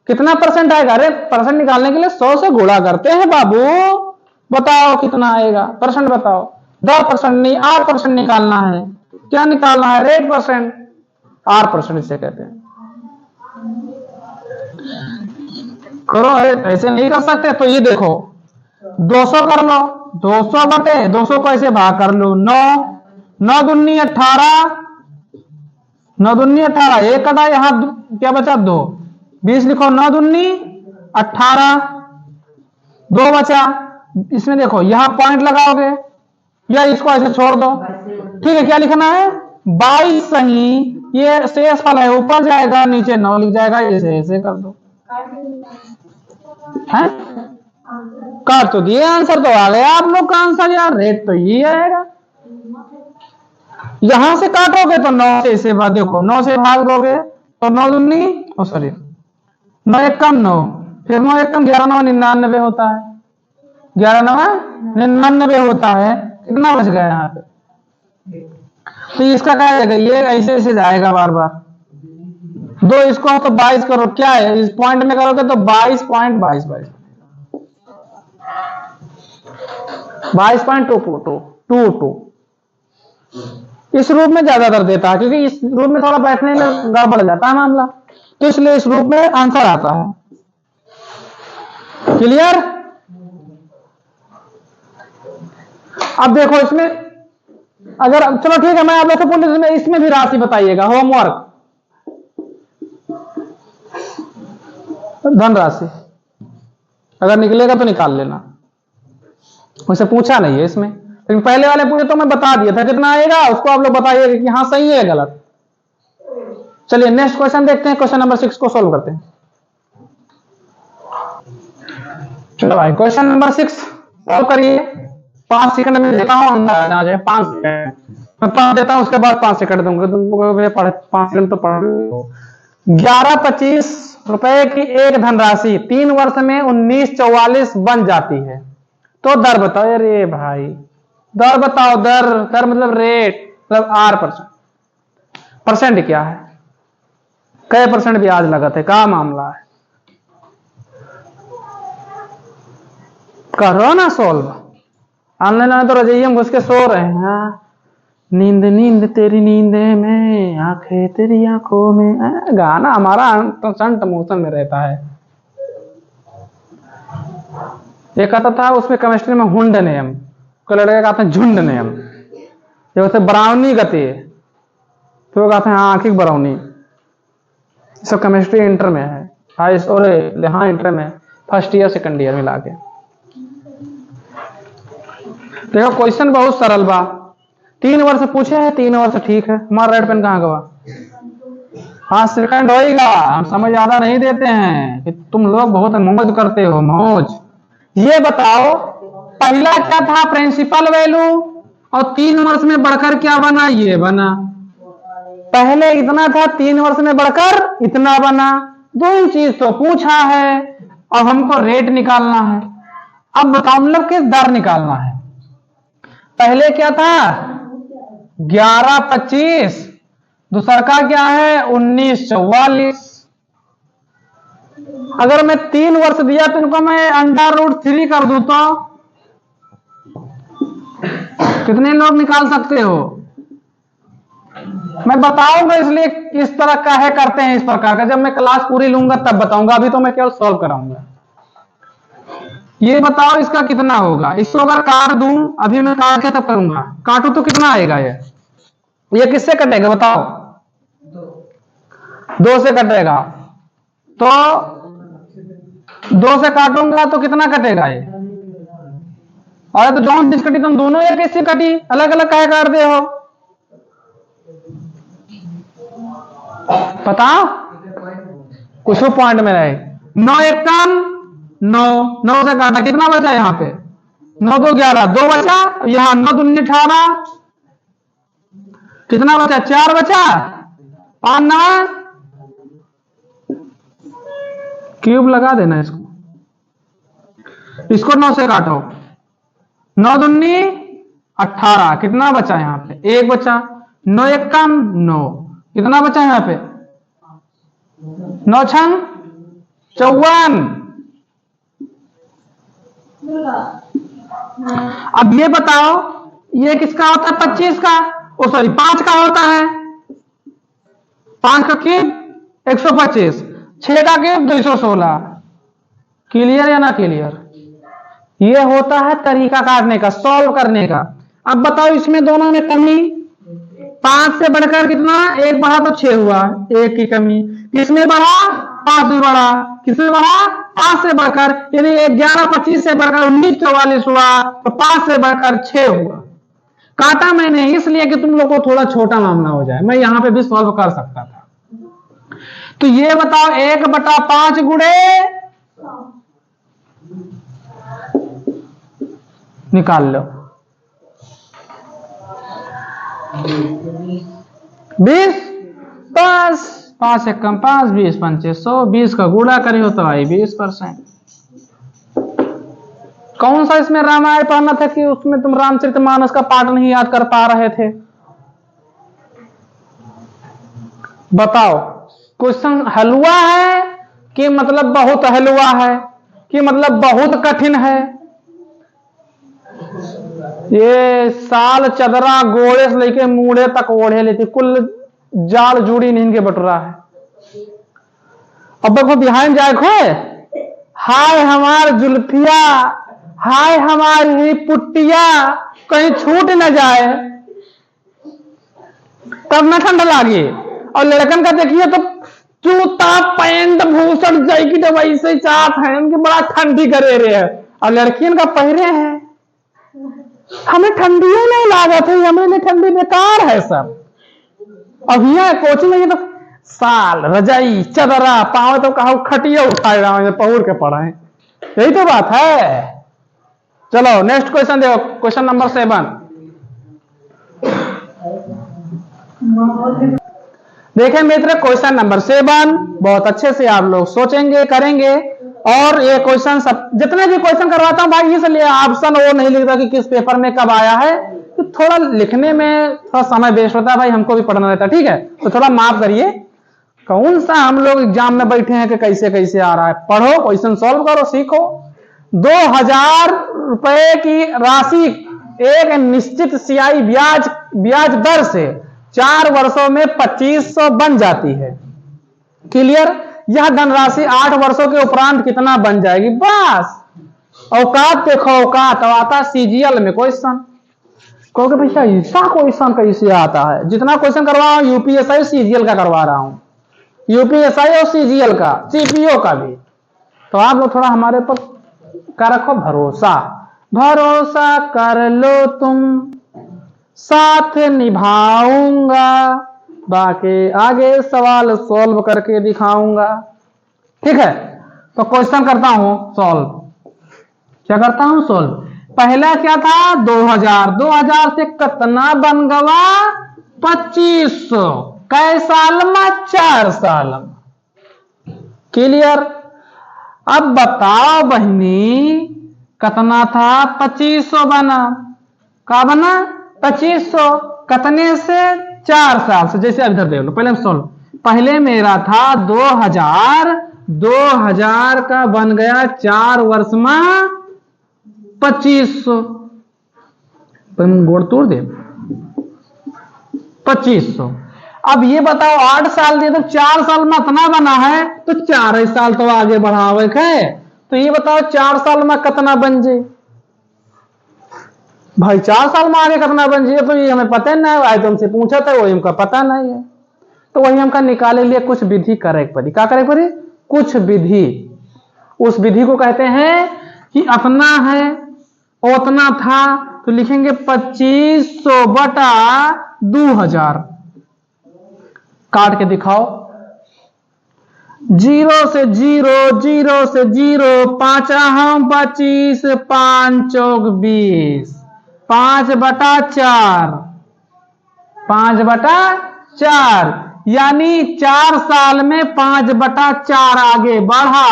कितना परसेंट आएगा। अरे परसेंट निकालने के लिए 100 से गुणा करते हैं बाबू। बताओ कितना आएगा, परसेंट बताओ। 10% नहीं 8% निकालना है। क्या निकालना है? रेट परसेंट, R% इसे कहते हैं। करो, ऐसे नहीं कर सकते तो ये देखो 200 कर लो, 200/200 को ऐसे भाग कर लो। 9 दूनी 18, 9 दूनी 18, एक कटा, यहाँ क्या बचा 2, 20 लिखो। 9 दूनी 18, 2 बचा। इसमें देखो यहाँ पॉइंट लगाओगे या इसको ऐसे छोड़ दो। ठीक है, क्या लिखना है? 22 सही। ये शेष फल है, ऊपर जाएगा नीचे 9 लिख जाएगा। ऐसे कर दो। है काट तो दिए, आंसर तो आ गया आप लोग का आंसर यार। रेट तो ये आएगा। यहां से काटोगे तो 9 से इसे भाग, देखो 9 से भाग दोगे तो 9 दूनी, सॉरी 9 एकम 9, फिर 9 एकम 11 9 99 होता है। 11 9 99 होता है। कितना बच गया यहाँ पे? तो इसका क्या जाएगा? ये ऐसे ऐसे जाएगा बार बार। 2 इसको तो 22 करो, क्या है इस पॉइंट में करोगे तो 22.22 इस रूप में ज्यादातर देता है, क्योंकि इस रूप में थोड़ा बैठने में गड़बड़ जाता है मामला, तो इसलिए इस रूप में आंसर आता है। क्लियर? अब देखो इसमें अगर, चलो ठीक है, मैं आप लोग को पूछ, इसमें भी राशि बताइएगा। होमवर्क, धनराशि अगर निकलेगा तो निकाल लेना। मुझसे पूछा नहीं है इसमें, लेकिन पहले वाले पूछे तो मैं बता दिया था कितना आएगा। उसको आप लोग बताइएगा कि हाँ सही है गलत। चलिए नेक्स्ट क्वेश्चन देखते हैं। क्वेश्चन नंबर 6 को सॉल्व करते हैं। चलो भाई क्वेश्चन नंबर 6 सॉल्व करिए। 5 सेकंड में देता हूँ, 5 सेकंड मैं पढ़ देता हूँ, उसके बाद 5 सेकंड दूंगा तुमको। 5 सेकंड तो पढ़। 1125 रुपए की एक धनराशि 3 वर्ष में 1944 बन जाती है, तो दर बताओ। अरे भाई दर बताओ, दर मतलब रेट, मतलब R%। परसेंट क्या है? कै % ब्याज लगत है? क्या मामला है? करो ना सॉल्व। ऑनलाइन तो रजाइया में घुस के सो रहे हैं। नींद नींद तेरी नींदे में, आंखें तेरी आंखों में। गाना हमारा तो संट मोशन में रहता है। एक आता था उसमें केमिस्ट्री में हुंड नियम, को लड़के कहते हैं झुंड नियम। ये होते ब्राउनी गति, तो वो कहते हैं आंखिक ब्राउनी। सब केमिस्ट्री इंटर में है, हाई और हाँ इंटर में, फर्स्ट ईयर सेकंड ईयर मिला के। देखो क्वेश्चन बहुत सरल बा। 3 वर्ष पूछे हैं, 3 वर्ष ठीक है। हमारा रेड पेन कहाँ गवा? 5 सेकंड होएगा। हम समय ज्यादा नहीं देते हैं कि तुम लोग बहुत मौज करते हो, मौज। ये बताओ पहला क्या था? Principal value. और 3 वर्ष में बढ़कर क्या बना? ये बना। पहले इतना था, 3 वर्ष में बढ़कर इतना बना। 2 ही चीज तो पूछा है, अब हमको रेट निकालना है। अब बताओ मतलब किस दर निकालना है। पहले क्या था? 1125, दूसरा का क्या है? 1944। अगर मैं 3 वर्ष दिया तो इनको मैं √3 कर दूं तो कितने लोग निकाल सकते हो? मैं बताऊंगा, इसलिए किस तरह का है करते हैं इस प्रकार का। जब मैं क्लास पूरी लूंगा तब बताऊंगा, अभी तो मैं केवल सॉल्व कराऊंगा। ये बताओ इसका कितना होगा। इसको अगर काट दूं, अभी मैं काट के तब करूंगा, काटू तो कितना आएगा? ये किससे कटेगा बताओ? 2 से कटेगा। तो 2 से काटूंगा तो कितना कटेगा ये? और तो दोनों चीज कटी, तुम दोनों एक इससे कटी, अलग अलग काहे काट दे हो? बताओ, कुछ पॉइंट में रहे। 9 एकम 9, 9 से काटा, कितना बचा यहाँ पे? 9 2 11, 2 बचा। यहाँ 9 दूनी 18, कितना बचा? 4 बचा। 5 9 क्यूब लगा देना इसको 9 से काटो, 9 दूनी 18, कितना बचा यहाँ पे? 1 बचा, 9 1 कम 9, कितना बचा यहाँ पे? 9 छंग 54। अब ये बताओ ये किसका होता है? 25 का, ओ सॉरी 5 का होता है। 5 का क्यूब 125, 6 का क्यूब 216। क्लियर या ना क्लियर? ये होता है तरीका काटने का, सॉल्व करने का। अब बताओ इसमें दोनों में कमी, 5 से बढ़कर कितना? 1 बढ़ा तो 6 हुआ, 1 की कमी। किसमें बढ़ा? 5 में बढ़ा। किसमें बढ़ा? 5 से बढ़कर, यानी 11 25 से बढ़कर 19 44 हुआ, तो 5 से बढ़कर 6 हुआ। काटा मैंने इसलिए कि तुम लोग को थोड़ा छोटा मामला हो जाए, मैं यहां पे भी सॉल्व कर सकता था। तो ये बताओ 1/5 गुणे, निकाल लो, 20, 5, 5 1 कम 5, 20 पंचे 100, 20 का गुणा करे हो तो आई 20%। कौन सा इसमें रामायण पढ़ना था कि उसमें तुम रामचरितमानस का पाठ नहीं याद कर पा रहे थे? बताओ क्वेश्चन हलवा है कि मतलब बहुत हलवा है कि मतलब बहुत कठिन है? ये साल चदरा गोड़े से लेके मूढ़े तक ओढ़े लेती, कुल जाल जुड़ी नींद के बटुरा है। अब देखो बिहान जाए खोए, हाय हमार जुल्फिया, हाय हमारी पुट्टिया, कहीं छूट न जाए तब न ठंड लागे। और लड़कन का देखिए तो जूता पैंट भूषण जैकेट वैसे चाहत है, उनकी बड़ा ठंडी करे रहे है। और लड़कियन का पहरे है, हमें ठंडी नहीं लागत है, हमें लिए ठंडी बेकार है सब। अब यहाँ कोचिंग में तो साल रजाई चदरा पाओ तो कहा खटिया उठाए रहा पहुर के पड़ा है, यही तो बात है। चलो नेक्स्ट क्वेश्चन देखो, क्वेश्चन नंबर 7। देखें मित्र क्वेश्चन नंबर 7 बहुत अच्छे से आप लोग सोचेंगे करेंगे। और ये क्वेश्चन सब जितने भी क्वेश्चन करवाता हूं भाई इसलिए ऑप्शन वो नहीं लिखता कि किस पेपर में कब आया है, तो थोड़ा लिखने में थोड़ा समय वेस्ट होता है भाई, हमको भी पढ़ना रहता है, ठीक है? तो थोड़ा माफ करिए। कौन सा हम लोग एग्जाम में बैठे हैं कि कैसे कैसे आ रहा है? पढ़ो, क्वेश्चन सॉल्व करो, सीखो। 2000 रुपए की राशि एक निश्चित सियाई ब्याज दर से 4 वर्षों में 2500 बन जाती है। क्लियर? यह धनराशि 8 वर्षों के उपरांत कितना बन जाएगी? बस औकात देखो, औकात आता सीजीएल में क्वेश्चन। कहोगे भैया ऐसा क्वेश्चन कैसे आता है? जितना क्वेश्चन करवा रहा हूं यूपीएसआई सीजीएल का करवा रहा हूं, यूपीएसआई और सीजीएल का, सीपीओ का भी। तो आप लोग थोड़ा हमारे पर क्या रखो भरोसा, भरोसा कर लो तुम, साथ निभाऊंगा, बाकी आगे सवाल सॉल्व करके दिखाऊंगा, ठीक है? तो क्वेश्चन करता हूं सॉल्व। क्या करता हूं? सॉल्व। पहला क्या था? 2000 से कितना बन गवा? 2500। कै साल में? 4 साल में। क्लियर? अब बताओ बहनी कितना था? 2500 बना। क्या बना? 2500 कितने से? 4 साल से। जैसे इधर देख लो, पहले सॉल्व। पहले मेरा था 2000 का बन गया 4 वर्ष में 2500, गोड़ तोड़ दे 2500। अब ये बताओ 8 साल दिए तो 4 साल में इतना बना है, तो 4 साल तो आगे बढ़ावे है। तो ये बताओ 4 साल में कितना बन जाए भाई? 4 साल में आगे कितना बन जाए तो ये हमें पता नहीं है, तुमसे पूछा था वही हमका पता नहीं है। तो वही हमका निकाले लिए कुछ विधि करे पड़ी। क्या करे पड़ी? कुछ विधि। उस विधि को कहते हैं कि अपना है उतना था, तो लिखेंगे 2500 बटा 2000। काट के दिखाओ। 0 से 0, 0 से 0, 5 हम 25, 5 चौक 20, 5/4, 5/4। यानी 4 साल में 5/4 आगे बढ़ा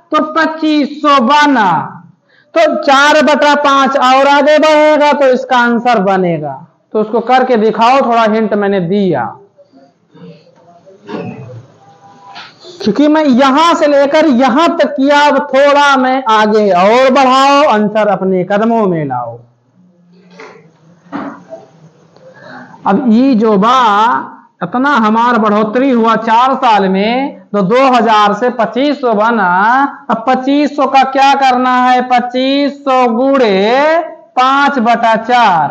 तो 2500 बना, तो 4/5 और आगे बढ़ेगा तो इसका आंसर बनेगा। तो उसको करके दिखाओ, थोड़ा हिंट मैंने दिया, क्योंकि मैं यहां से लेकर यहां तक किया, अब थोड़ा मैं आगे और बढ़ाओ, आंसर अपने कदमों में लाओ। अब ये जो बा इतना हमार बढ़ोतरी हुआ 4 साल में, तो 2000 से 2500 बना। अब 2500 का क्या करना है, 2500 गुणे 5/4,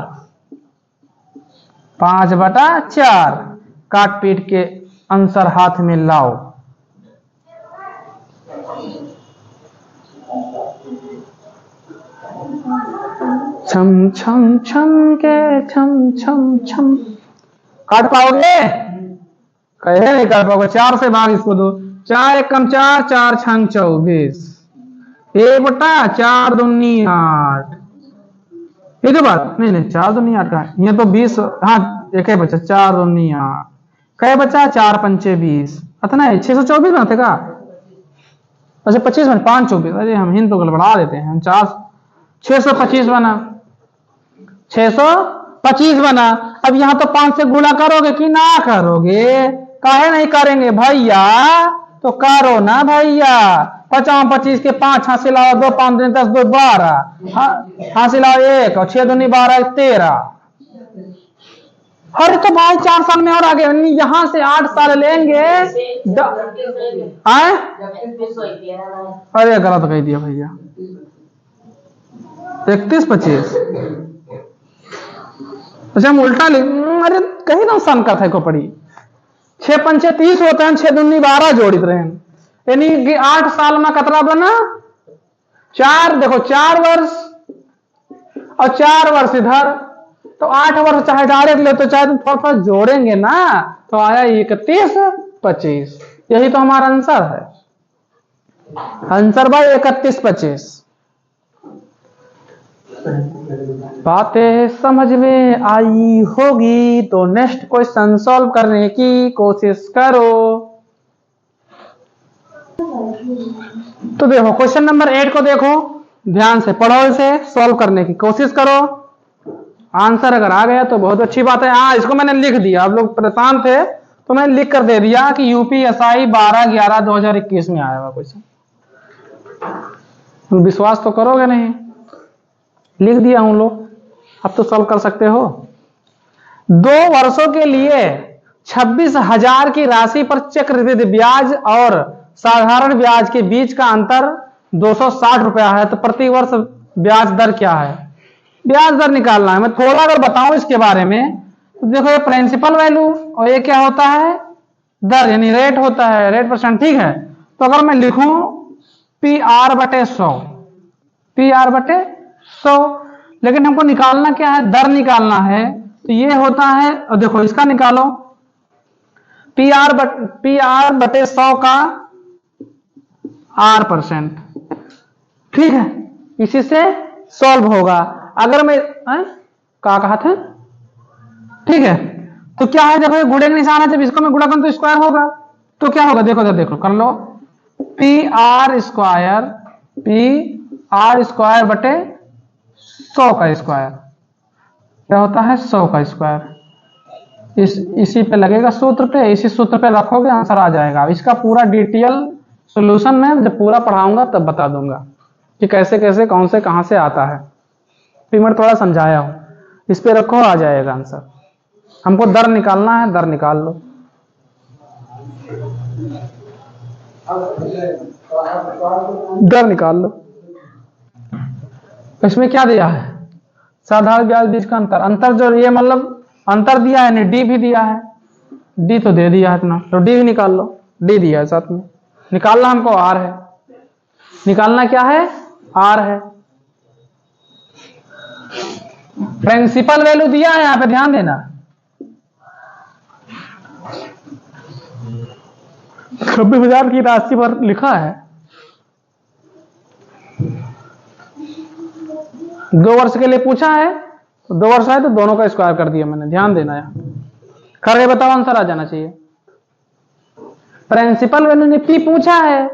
5/4 काट पीट के आंसर हाथ में लाओ। छम छम छम के छम छम छम, काट पाओगे? कहे नहीं कर पाओगे। 4 से भाग इसको दो, 4 एकम 4, 4 छंग 24, 1/4 दूनी 8। ये तो बात नहीं, 4 दूनी 8 का ये तो 20, हाँ एक है बच्चा, 4 दूनी 8 कहे बच्चा, 4 पंचे 20, इतना है 624 ना थे का? अच्छा 25 में 5 24, अरे हम हिंद तो गड़बड़ा देते हैं। 625 बना, 625 बना। अब यहां तो 5 से गुणा करोगे कि ना करोगे? काहे नहीं करेंगे भैया? तो करो ना भैया। 50 25 के 5 हासिल लाओ, 2 5 10 2 12 हासिल लाओ 1 और 6 दूनी 12 13। अरे तो भाई 4 साल में और आगे, यहां से 8 साल लेंगे। अरे गलत कह दिया भैया, 31 25। अच्छा हम उल्टा लिख, अरे कहीं ना सन का था को पड़ी। 6 पंचे 30 होते हैं, 6 दूनी 12 जोड़ित रहे, यानी कि 8 साल में कतरा बना 4। देखो 4 वर्ष और 4 वर्ष इधर, तो 8 वर्ष चाहे डायरेक्ट ले तो चाहे तुम थोड़ा थोड़ा जोड़ेंगे ना, तो आया 31 25। यही तो हमारा आंसर है। आंसर भाई 31 25। बातें समझ में आई होगी तो नेक्स्ट क्वेश्चन सॉल्व करने की कोशिश करो। तो देखो क्वेश्चन नंबर 8 को देखो, ध्यान से पढ़ो, इसे सॉल्व करने की कोशिश करो। आंसर अगर आ गया तो बहुत अच्छी बात है। हाँ इसको मैंने लिख दिया, आप लोग परेशान थे तो मैंने लिख कर दे दिया कि यूपीएसआई 12/11/2021 में आया हुआ क्वेश्चन। विश्वास तो करोगे नहीं, लिख दिया हूं लोग, अब तो सॉल्व कर सकते हो। 2 वर्षों के लिए 26,000 की राशि पर चक्रवृद्धि ब्याज और साधारण ब्याज के बीच का अंतर 260 रुपया है, तो प्रति वर्ष ब्याज दर क्या है? ब्याज दर निकालना है। मैं थोड़ा अगर बताऊं इसके बारे में, तो देखो ये प्रिंसिपल वैल्यू और ये क्या होता है, दर, यानी रेट होता है, रेट परसेंट, ठीक है। तो अगर मैं लिखूं PR/100, PR/100, लेकिन हमको निकालना क्या है, दर निकालना है, तो ये होता है, और देखो इसका निकालो, PR/100 का R%, ठीक है, इसी से सॉल्व होगा। अगर मैं क्या कहा था, ठीक है, तो क्या है, देखो गुणे का निशान है, जब इसको मैं गुणा करूं तो स्क्वायर होगा, तो क्या होगा, देखो देखो कर लो, PR² का स्क्वायर क्या होता है, 100 का स्क्वायर। इसी पे लगेगा सूत्र पे, इसी सूत्र पे रखोगे आंसर आ जाएगा। इसका पूरा डिटेल सॉल्यूशन मैं जब पूरा पढ़ाऊंगा तब बता दूंगा कि कैसे कैसे कौन से कहां से आता है। फिर मैं थोड़ा समझाया हूं, इस पे रखो आ जाएगा आंसर। हमको दर निकालना है, दर निकाल लो। दर निकाल लो। इसमें क्या दिया है, साधारण ब्याज बीच का अंतर, अंतर जो ये मतलब अंतर दिया है, नहीं डी भी दिया है, डी तो दे दिया है इतना, तो डी भी निकाल लो, डी दिया है साथ में। निकालना हमको आर है, निकालना क्या है, आर है। प्रिंसिपल वैल्यू दिया है, यहां पे ध्यान देना, 26,000 की राशि पर लिखा है। 2 वर्ष के लिए पूछा है, तो 2 वर्ष है तो दोनों का स्क्वायर कर दिया मैंने, ध्यान देना। यहाँ करके बताओ, आंसर आ जाना चाहिए। प्रिंसिपल वैल्यू ने पी पूछा है,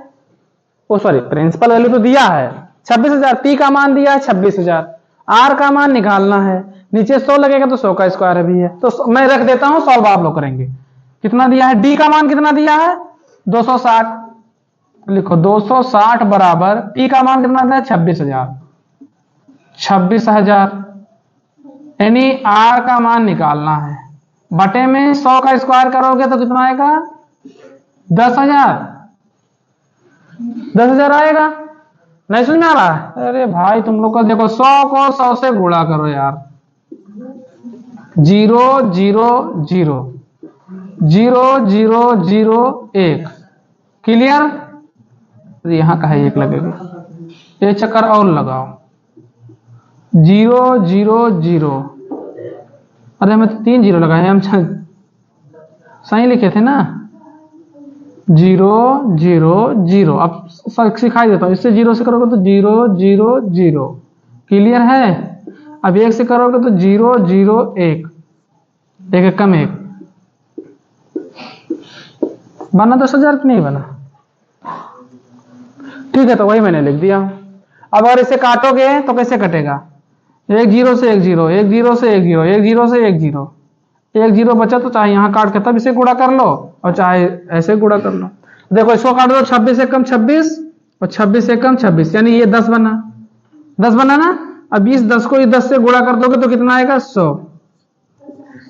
ओ सॉरी प्रिंसिपल वैल्यू तो दिया है 26,000, पी का मान दिया है 26,000, आर का मान निकालना है, नीचे 100 लगेगा तो 100 का स्क्वायर भी है, तो मैं रख देता हूं, सॉल्व आप लोग करेंगे। कितना दिया है, डी का मान कितना दिया है 260, लिखो 260 बराबर पी का मान कितना दिया है 26,000, 26,000 यानी आर का मान निकालना है, बटे में 100 का स्क्वायर करोगे तो कितना आएगा 10,000, 10,000 आएगा। नहीं समझ में आ रहा है? अरे भाई तुम लोग का देखो 100 को 100 से गुणा करो यार, 0 0 0 0 0 0 1, क्लियर। यहां का है 1 लगेगा, एक चक्कर और लगाओ, 0 0 0, अरे हमें तो 3 0 लगाए, हम सही लिखे थे ना, 0 0 0। अब सिखाई देता हूं, इससे 0 से करोगे तो 0 0 0, क्लियर है। अब 1 से करोगे तो 0 0 1, एक कम 1, बना 10,000 की नहीं बना, ठीक है, तो वही मैंने लिख दिया। अब अगर इसे काटोगे तो कैसे कटेगा, 1 0 से 1 0, 1 0 से 1 0, 1 0 से 1 0, 1 0 बचा तो चाहे यहां काट के तब इसे गुणा कर लो और चाहे ऐसे गुणा कर लो। देखो इसको काट दो, 26 से कम 26 और 26 से कम 26, यानी ये 10 बना, 10 बना ना। अब इस 10 को 10 से गुणा कर दोगे तो कितना आएगा 100,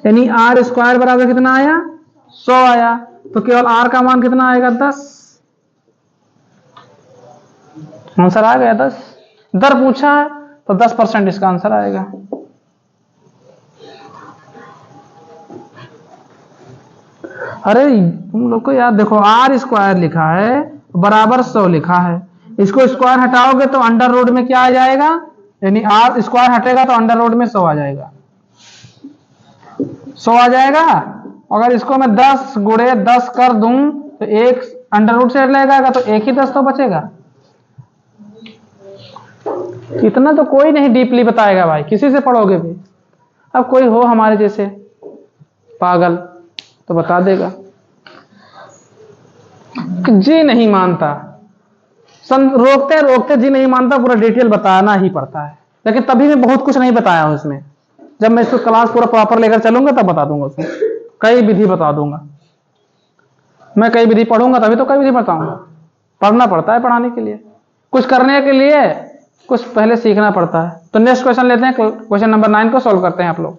यानी आर स्क्वायर बराबर कितना आया 100 आया, तो केवल आर का मान कितना आएगा 10, आंसर आ गया 10। दर पूछा है तो 10% इसका आंसर आएगा। अरे तुम लोग को याद देखो, आर स्क्वायर लिखा है बराबर 100 लिखा है, इसको स्क्वायर हटाओगे तो अंडर रूट में क्या आ जाएगा, यानी आर स्क्वायर हटेगा तो अंडर रूट में 100 आ जाएगा, 100 आ जाएगा। अगर इसको मैं 10 गुणे 10 कर दूं तो एक अंडर रूट से ले जाएगा तो एक ही 10 तो बचेगा। इतना तो कोई नहीं डीपली बताएगा भाई, किसी से पढ़ोगे भी। अब कोई हो हमारे जैसे पागल तो बता देगा कि जी नहीं मानता, रोकते रोकते जी नहीं मानता, पूरा डिटेल बताना ही पड़ता है। लेकिन तभी मैं बहुत कुछ नहीं बताया हूं इसमें, जब मैं इसको क्लास पूरा प्रॉपर लेकर चलूंगा तब बता दूंगा, उसमें कई विधि बता दूंगा। मैं कई विधि पढ़ूंगा तभी तो कई विधि बताऊंगा। पढ़ना पड़ता है पढ़ाने के लिए, कुछ करने के लिए कुछ पहले सीखना पड़ता है। तो नेक्स्ट क्वेश्चन लेते हैं, क्वेश्चन नंबर 9 को सॉल्व करते हैं आप लोग।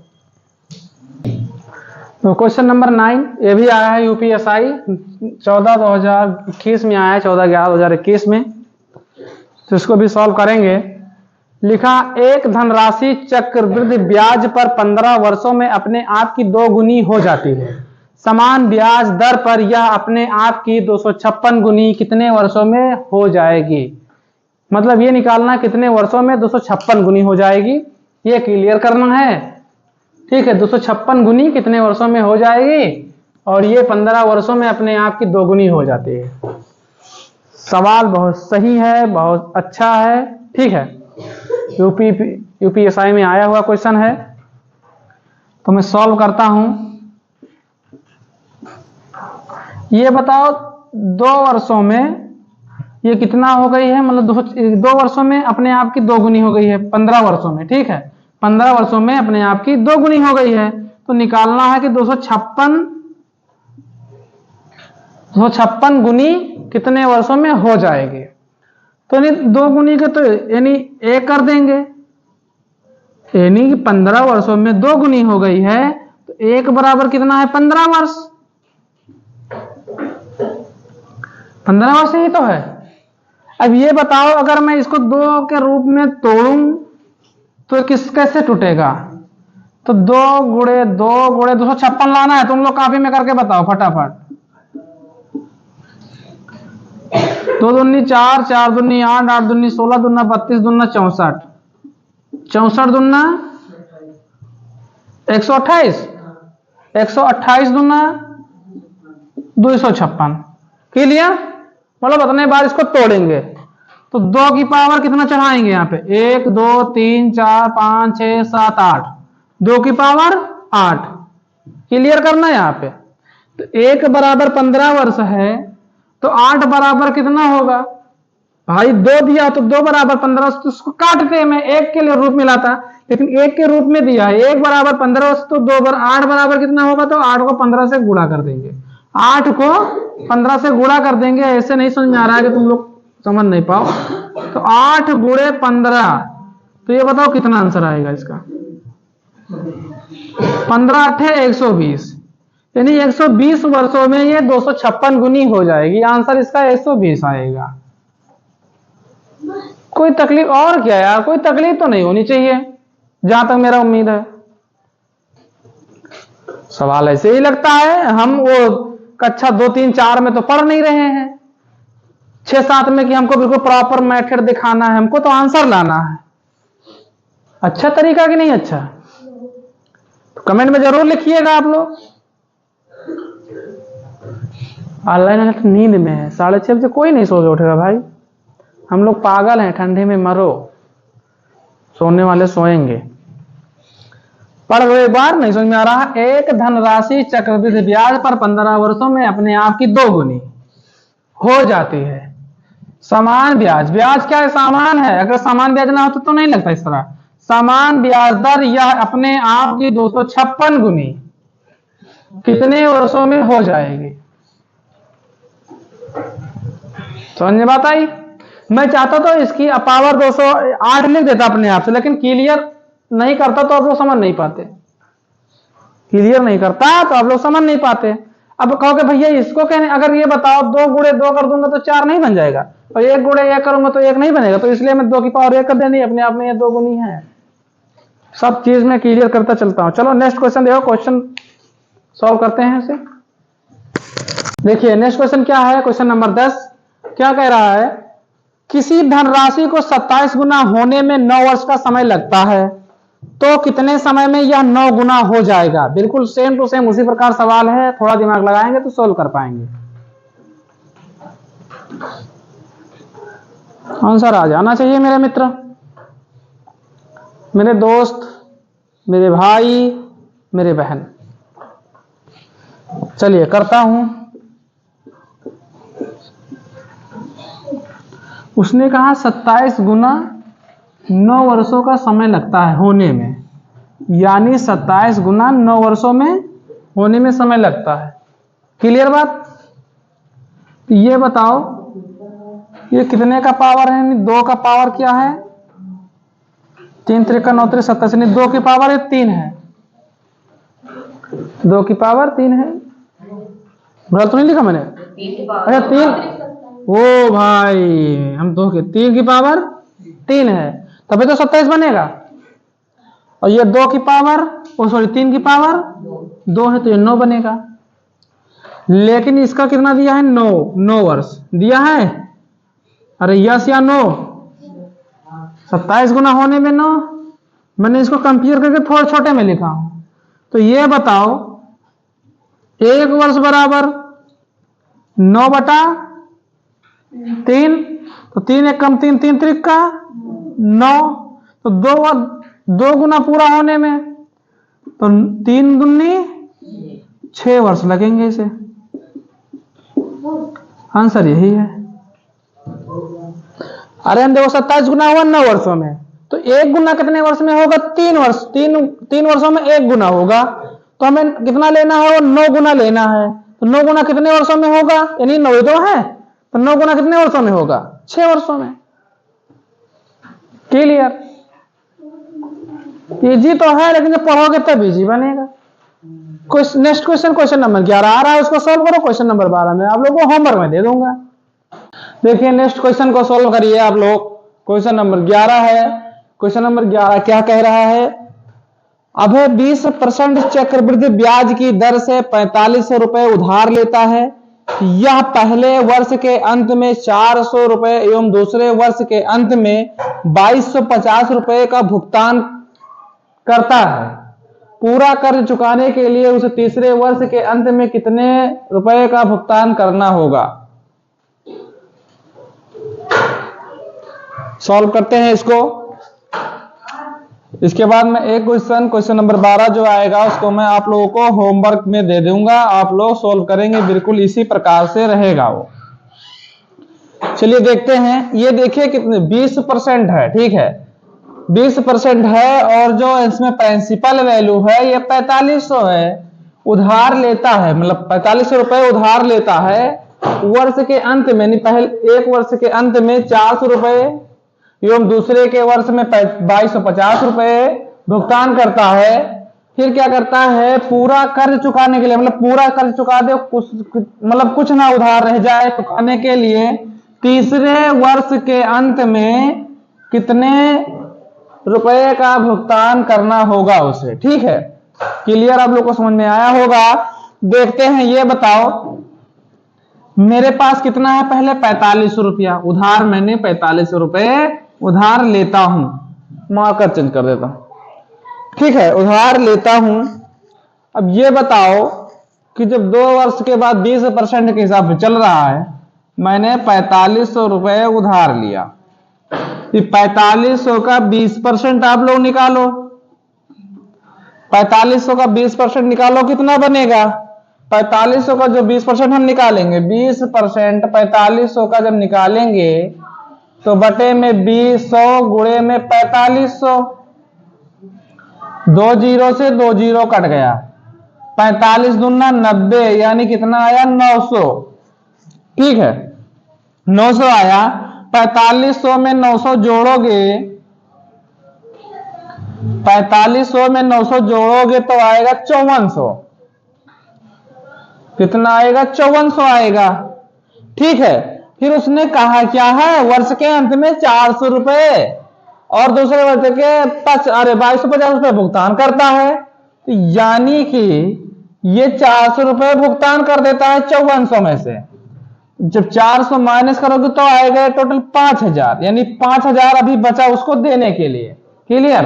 तो क्वेश्चन नंबर 9 ये भी आया है यूपीएसआई 14/2021 में आया है, 14/11/2021 में, तो इसको भी सॉल्व करेंगे। लिखा एक धनराशि चक्रवृद्धि ब्याज पर 15 वर्षों में अपने आप की 2 गुनी हो जाती है, समान ब्याज दर पर यह अपने आप की 256 गुनी कितने वर्षों में हो जाएगी। मतलब ये निकालना कितने वर्षों में 256 गुनी हो जाएगी, ये क्लियर करना है, ठीक है। 256 गुनी कितने वर्षों में हो जाएगी, और ये 15 वर्षों में अपने आप की 2 गुनी हो जाती है। सवाल बहुत सही है, बहुत अच्छा है, ठीक है। यूपीएसआई में आया हुआ क्वेश्चन है, तो मैं सॉल्व करता हूं। ये बताओ 2 वर्षों में ये कितना हो गई है, मतलब 2 वर्षों में अपने आप की 2 गुनी हो गई है, 15 वर्षों में, ठीक है। 15 वर्षों में अपने आप की 2 गुनी हो गई है, तो निकालना है कि 256 गुनी कितने वर्षों में हो जाएगी। तो 2 गुनी के तो यानी 1 कर देंगे, यानी कि 15 वर्षों में 2 गुनी हो गई है, तो 1 बराबर कितना है 15 वर्ष, 15 वर्ष ही तो है। अब ये बताओ अगर मैं इसको 2 के रूप में तोड़ूं तो कैसे टूटेगा, तो 2 गुणे 256 लाना है, तुम लोग कॉपी में करके बताओ फटाफट। 2 दूनी 4, 4 दूनी 8, 8 दूनी 16, दूना 32, दूना 64, 64 दूना 128, 128 दूना 256, क्लियर। मतलब उतने बार इसको तोड़ेंगे तो 2 की पावर कितना चढ़ाएंगे यहाँ पे, 1 2 3 4 5 6 7 8, 2 की पावर 8, क्लियर करना है यहाँ पे। तो 1 बराबर 15 वर्ष है, तो 8 बराबर कितना होगा भाई? 2 दिया तो 2 बराबर 15, तो उसको काटते मैं 1 के लिए रूप में लाता, लेकिन 1 के रूप में दिया है। 1 बराबर 15 तो 2 बार 8 बराबर कितना होगा? तो 8 को 15 से गुणा कर देंगे, 8 को 15 से गुणा कर देंगे। ऐसे नहीं समझ में आ रहा है कि तुम लोग समझ नहीं पाओ। तो 8 गुणे 15, तो ये बताओ कितना आंसर आएगा इसका? 15 8 120, यानी 120 वर्षों में ये 256 गुनी हो जाएगी। आंसर इसका 120 आएगा। कोई तकलीफ और क्या यार? कोई तकलीफ तो नहीं होनी चाहिए जहां तक मेरा उम्मीद है। सवाल ऐसे ही लगता है, हम वो कक्षा 2 3 4 में तो पढ़ नहीं रहे हैं, 6 7 में कि हमको बिल्कुल प्रॉपर मेथड दिखाना है, हमको तो आंसर लाना है। अच्छा तरीका कि नहीं अच्छा? तो कमेंट में जरूर लिखिएगा आप लोग। ऑनलाइन नींद में है, 6:30 बजे कोई नहीं सो के उठेगा भाई। हम लोग पागल हैं, ठंडे में मरो, सोने वाले सोएंगे। पढ़ लो एक बार, नहीं समझ में आ रहा? एक धनराशि चक्रवृद्धि ब्याज पर 15 वर्षों में अपने आप की 2 गुनी हो जाती है। समान ब्याज, ब्याज क्या है? सामान है। अगर समान ब्याज ना होता तो नहीं लगता इस तरह। समान ब्याज दर यह अपने आप की 256 गुनी कितने वर्षों में हो जाएगी? समझ में बात आई? मैं चाहता तो इसकी पावर 208 लिख देता अपने आप से, लेकिन क्लियर नहीं करता तो आप लोग समझ नहीं पाते। क्लियर नहीं करता तो आप लोग समझ नहीं पाते। अब कहोगे भैया इसको कहने, अगर ये बताओ 2 गुणे 2 कर दूंगा तो 4 नहीं बन जाएगा, और 1 गुणे 1 करूंगा तो 1 नहीं बनेगा, तो इसलिए मैं 2 की पावर 1 कर देनी, अपने आप में ये 2 गुनी है। सब चीज में क्लियर करता चलता हूं। चलो नेक्स्ट क्वेश्चन देखो, क्वेश्चन सॉल्व करते हैं इसे। देखिए नेक्स्ट क्वेश्चन क्या है? क्वेश्चन नंबर 10 क्या कह रहा है? किसी धनराशि को 27 गुना होने में 9 वर्ष का समय लगता है, तो कितने समय में यह 9 गुना हो जाएगा? बिल्कुल सेम टू सेम उसी प्रकार सवाल है, थोड़ा दिमाग लगाएंगे तो सोल्व कर पाएंगे। आंसर आ जाना चाहिए मेरे मित्र, मेरे दोस्त, मेरे भाई, मेरे बहन। चलिए करता हूं। उसने कहा 27 गुना 9 वर्षों का समय लगता है होने में, यानी 27 गुना 9 वर्षों में होने में समय लगता है। क्लियर बात? ये बताओ ये कितने का पावर है? 2 का पावर क्या है? 3 3 9 3 27, 2 की पावर 3 है। 2 की पावर 3 है। गलत तो नहीं लिखा मैंने? अच्छा 3, ओ भाई हम 2 के 3 की पावर 3 है, तभी तो 27 बनेगा। और ये 2 की पावर, ओ सॉरी 3 की पावर 2 है, तो ये 9 बनेगा। लेकिन इसका कितना दिया है? 9 वर्ष दिया है। अरे यस या नो? 27 गुना होने में 9, मैंने इसको कंपेयर करके थोड़ा छोटे में लिखा हूं। तो ये बताओ 1 वर्ष बराबर 9 बटा 3, तो 3 1 कम 3 3 3 का 9, तो 2 गुना पूरा होने में तो 3 दूनी 6 वर्ष लगेंगे इसे। आंसर यही है। अरे हम देखो 27 गुना हुआ 9 वर्षों में, तो 1 गुना कितने वर्ष में होगा? 3 वर्ष। 3 वर्षों में 1 गुना होगा, तो हमें कितना लेना है? वो 9 गुना लेना है। तो 9 गुना कितने वर्षों में होगा? यानी 9 ही तो है, तो 9 गुना कितने वर्षों में होगा? 6 वर्षों में। क्लियर? इजी तो है, लेकिन जब पढ़ोगे तब इजी बनेगा। नेक्स्ट क्वेश्चन, क्वेश्चन नंबर 11 आ रहा है, उसको सोल्व करो। क्वेश्चन नंबर 12 में आप लोगों को होमवर्क में दे दूंगा। देखिए नेक्स्ट क्वेश्चन को सोल्व करिए आप लोग। क्वेश्चन नंबर 11 है। क्वेश्चन नंबर 11 क्या कह रहा है? अभय 20% चक्रवृद्धि ब्याज की दर से 4500 रुपए उधार लेता है। यह पहले वर्ष के अंत में 400 रुपए एवं दूसरे वर्ष के अंत में 2250 रुपए का भुगतान करता है। पूरा कर्ज चुकाने के लिए उसे तीसरे वर्ष के अंत में कितने रुपए का भुगतान करना होगा? सॉल्व करते हैं इसको। इसके बाद में एक क्वेश्चन नंबर 12 जो आएगा उसको मैं आप लोगों को होमवर्क में दे दूंगा, आप लोग सॉल्व करेंगे। बिल्कुल इसी प्रकार से रहेगा वो। चलिए देखते हैं। ये देखिए कितने 20% है, ठीक है 20% है, और जो इसमें प्रिंसिपल वैल्यू है ये 4500 है। उधार लेता है, मतलब 4500 रुपए उधार लेता है। वर्ष के अंत में, नहीं पहले एक वर्ष के अंत में 400 रुपए एवं दूसरे के वर्ष में 2250 रुपए भुगतान करता है। फिर क्या करता है, पूरा कर्ज चुकाने के लिए, मतलब पूरा कर्ज चुका दे, कुछ मतलब कुछ ना उधार रह जाए चुकाने के लिए, तीसरे वर्ष के अंत में कितने रुपए का भुगतान करना होगा उसे। ठीक है, क्लियर, आप लोग को समझ में आया होगा। देखते हैं, ये बताओ मेरे पास कितना है, पहले 4500 रुपया उधार, मैंने 4500 रुपए उधार लेता हूं, मार्कर चेंज कर देता हूं। ठीक है, उधार लेता हूं। अब ये बताओ कि जब 2 वर्ष के बाद 20% के हिसाब से चल रहा है, मैंने 4500 रुपए उधार लिया। 4500 का 20% आप लोग निकालो, 4500 का 20% निकालो, कितना बनेगा। 4500 का जो 20% हम निकालेंगे, 20% 4500 का जब निकालेंगे तो बटे में 20 गुणे में 4500, 2 जीरो से 2 जीरो कट गया, 45 दूना 90, यानी कितना आया 900। ठीक है, 900 आया। 4500 में 900 जोड़ोगे, 4500 में 900 जोड़ोगे तो आएगा 5400। कितना आएगा, 5400 आएगा। ठीक है, फिर उसने कहा क्या है, वर्ष के अंत में 400 रुपए और दूसरे वर्ष के 2250 रुपए भुगतान करता है। तो यानी कि ये 400 रुपए भुगतान कर देता है 5400 में से। जब 400 माइनस करोगे तो आएगा टोटल 5000, यानी 5000 अभी बचा उसको देने के लिए। क्लियर।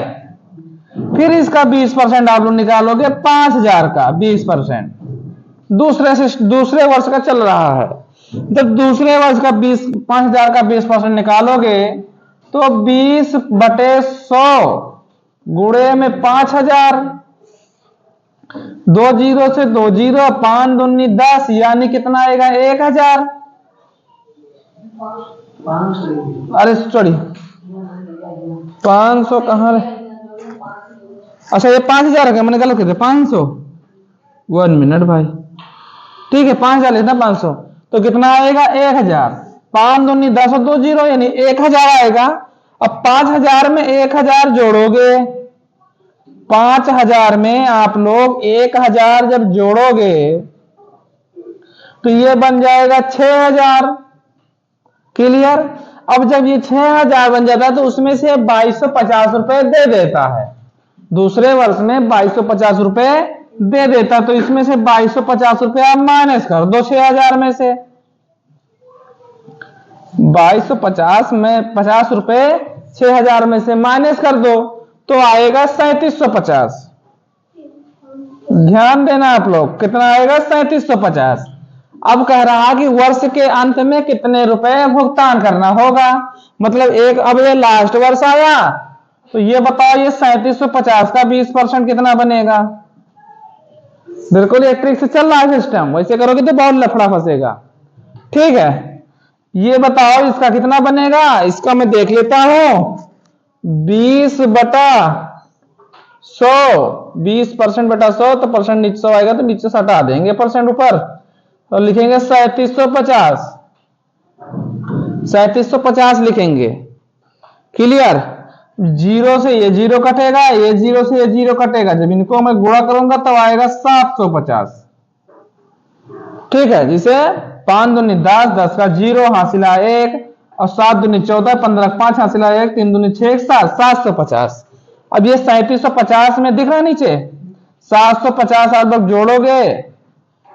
फिर इसका 20% आप लोग निकालोगे, 5000 का 20% दूसरे वर्ष का चल रहा है। जब दूसरे वर्ष का 5000 का 20% निकालोगे तो 20/100 गुणे में 5000, 2 जीरो से 2 जीरो, 5 दूनी 10, यानी कितना आएगा 1000। अरे सॉरी 500 कहां, अच्छा ये 5000 है, मैंने गलत किया 500। 1 मिनट भाई, ठीक है 5000 लेना 500, तो कितना आएगा 1000। 5 दूनी 10 और 2 जीरो, यानी 1000 आएगा। अब 5000 में 1000 जोड़ोगे, 5000 में आप लोग 1000 जब जोड़ोगे तो ये बन जाएगा 6000। क्लियर। अब जब ये 6000 बन जाता है तो उसमें से 2250 रुपए दे देता है, दूसरे वर्ष में 2250 रुपए दे देता, तो इसमें से 2250 रुपए आप माइनस कर दो 6000 में से। 2250 में 50 रुपए 6000 में से माइनस कर दो तो आएगा 3750। ध्यान देना आप लोग, कितना आएगा 3750। अब कह रहा कि वर्ष के अंत में कितने रुपए भुगतान करना होगा, मतलब एक, अब ये लास्ट वर्ष आया तो ये बताओ ये 3750 का 20% कितना बनेगा। बिल्कुल ये ट्रिक से चल रहा है सिस्टम, वैसे करोगे तो बहुत लफड़ा फंसेगा। ठीक है, ये बताओ इसका कितना बनेगा, इसका मैं देख लेता हूं। 20/100, 20% बटा 100, तो परसेंट नीचे 100 आएगा तो नीचे से हटा देंगे परसेंट ऊपर, तो लिखेंगे 3750, 3750 लिखेंगे। क्लियर। जीरो से ये जीरो कटेगा, ये जीरो से ये जीरो कटेगा, जब इनको मैं गुणा करूंगा तो आएगा 750। ठीक है, जिसे 5 दूनी 10, 10 का 0 हासिला 1, और 7 दूनी 14, 15 5 हासिला 1, 3 दूनी 6, 7, 750। अब ये 3750 में दिख रहा है नीचे, 750 आप लोग जोड़ोगे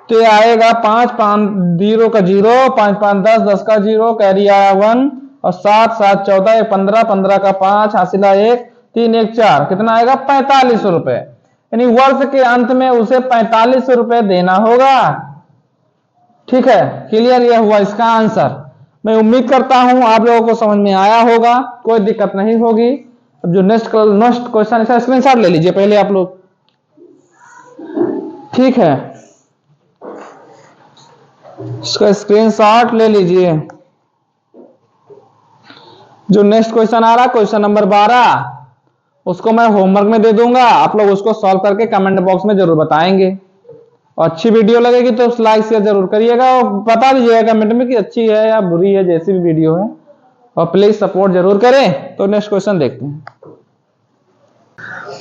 तो ये आएगा 5 5 0 का 0, 5 5 10, 10 का 0, कैरी आया 1, और 7 7 14, 15 15 का 5 हासिला 1, 3 1 4, कितना आएगा 4500 रुपए। यानी वर्ष के अंत में उसे 4500 रुपए देना होगा। ठीक है, क्लियर। यह हुआ इसका आंसर। मैं उम्मीद करता हूं आप लोगों को समझ में आया होगा, कोई दिक्कत नहीं होगी। अब जो नेक्स्ट क्वेश्चन है, स्क्रीनशॉट ले लीजिए पहले आप लोग। ठीक है, इसका स्क्रीनशॉट ले लीजिए। जो नेक्स्ट क्वेश्चन आ रहा है क्वेश्चन नंबर 12, उसको मैं होमवर्क में दे दूंगा, आप लोग उसको सॉल्व करके कमेंट बॉक्स में जरूर बताएंगे। और अच्छी वीडियो लगेगी तो लाइक शेयर जरूर करिएगा और बता दीजिएगा कमेंट में कि अच्छी है या बुरी है, जैसी भी वीडियो है, और प्लीज सपोर्ट जरूर करें। तो नेक्स्ट क्वेश्चन देखते हैं।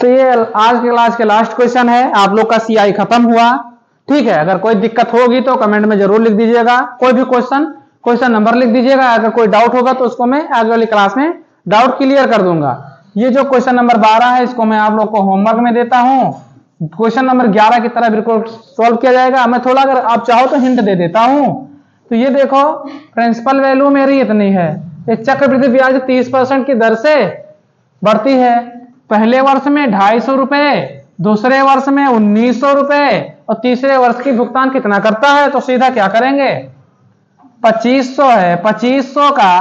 तो ये आज के क्लास के लास्ट क्वेश्चन है, आप लोग का सीआई खत्म हुआ। ठीक है, अगर कोई दिक्कत होगी तो कमेंट में जरूर लिख दीजिएगा, कोई भी क्वेश्चन नंबर लिख दीजिएगा। अगर कोई डाउट होगा तो उसको मैं आगे वाली क्लास में डाउट क्लियर कर दूंगा। ये जो क्वेश्चन नंबर 12 है इसको मैं आप लोग को होमवर्क में देता हूं। क्वेश्चन नंबर 11 की तरह बिल्कुल सॉल्व किया जाएगा। मैं थोड़ा अगर आप चाहो तो हिंट दे देता हूं। तो ये देखो, प्रिंसिपल वैल्यू मेरी इतनी है, ये चक्रवृद्धि ब्याज 30% की दर से बढ़ती है। पहले वर्ष में 250 रुपए, दूसरे वर्ष में 1900 रुपए और तीसरे वर्ष की भुगतान कितना करता है? तो सीधा क्या करेंगे, 2500 है, 2500 का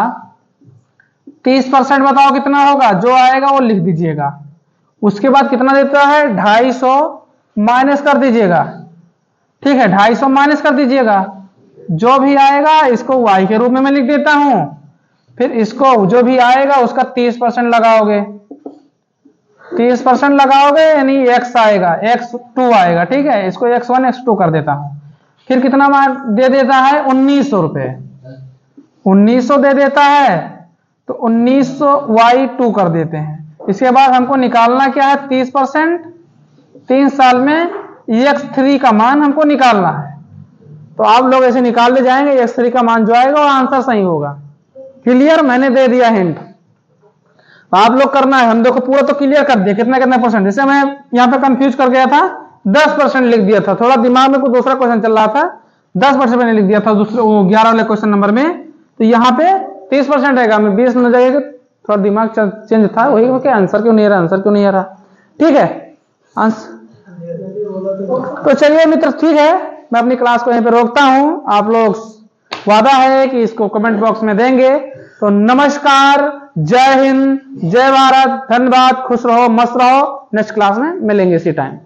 30% बताओ कितना होगा, जो आएगा वो लिख दीजिएगा। उसके बाद कितना देता है, 250 माइनस कर दीजिएगा। ठीक है, 250 माइनस कर दीजिएगा, जो भी आएगा इसको y के रूप में मैं लिख देता हूं। फिर इसको जो भी आएगा उसका 30% लगाओगे, 30% लगाओगे यानी x आएगा, x2 आएगा। ठीक है, इसको x1 x2 कर देता हूं। फिर कितना दे देता है, 1900 रुपए, 1900 दे देता है तो 1900 y2 कर देते हैं। इसके बाद हमको निकालना क्या है, 30%, 3 साल में x3 का मान हमको निकालना है। तो आप लोग ऐसे निकालते जाएंगे, x3 का मान जो आएगा वो आंसर सही होगा। क्लियर, मैंने दे दिया हिंट, आप लोग करना है। हम देखो पूरा तो क्लियर कर दिया, कितना कितना परसेंट। जैसे मैं यहाँ पे कंफ्यूज कर गया था, 10% लिख दिया था, थोड़ा दिमाग में कोई दूसरा क्वेश्चन चल रहा था, 10% मैंने लिख दिया था दूसरे 11 वाले क्वेश्चन नंबर में। तो यहाँ पे 30% रहेगा, मैं 20 न जाएगा, थोड़ा दिमाग चेंज था, वही क्या आंसर क्यों नहीं आ रहा, आंसर क्यों नहीं आ रहा। ठीक है, आंसर तो चलिए मित्र, ठीक है, मैं अपनी क्लास को यहीं पे रोकता हूं। आप लोग वादा है कि इसको कमेंट बॉक्स में देंगे। तो नमस्कार, जय हिंद, जय भारत, धन्यवाद, खुश रहो, मस्त रहो। नेक्स्ट क्लास में मिलेंगे इसी टाइम।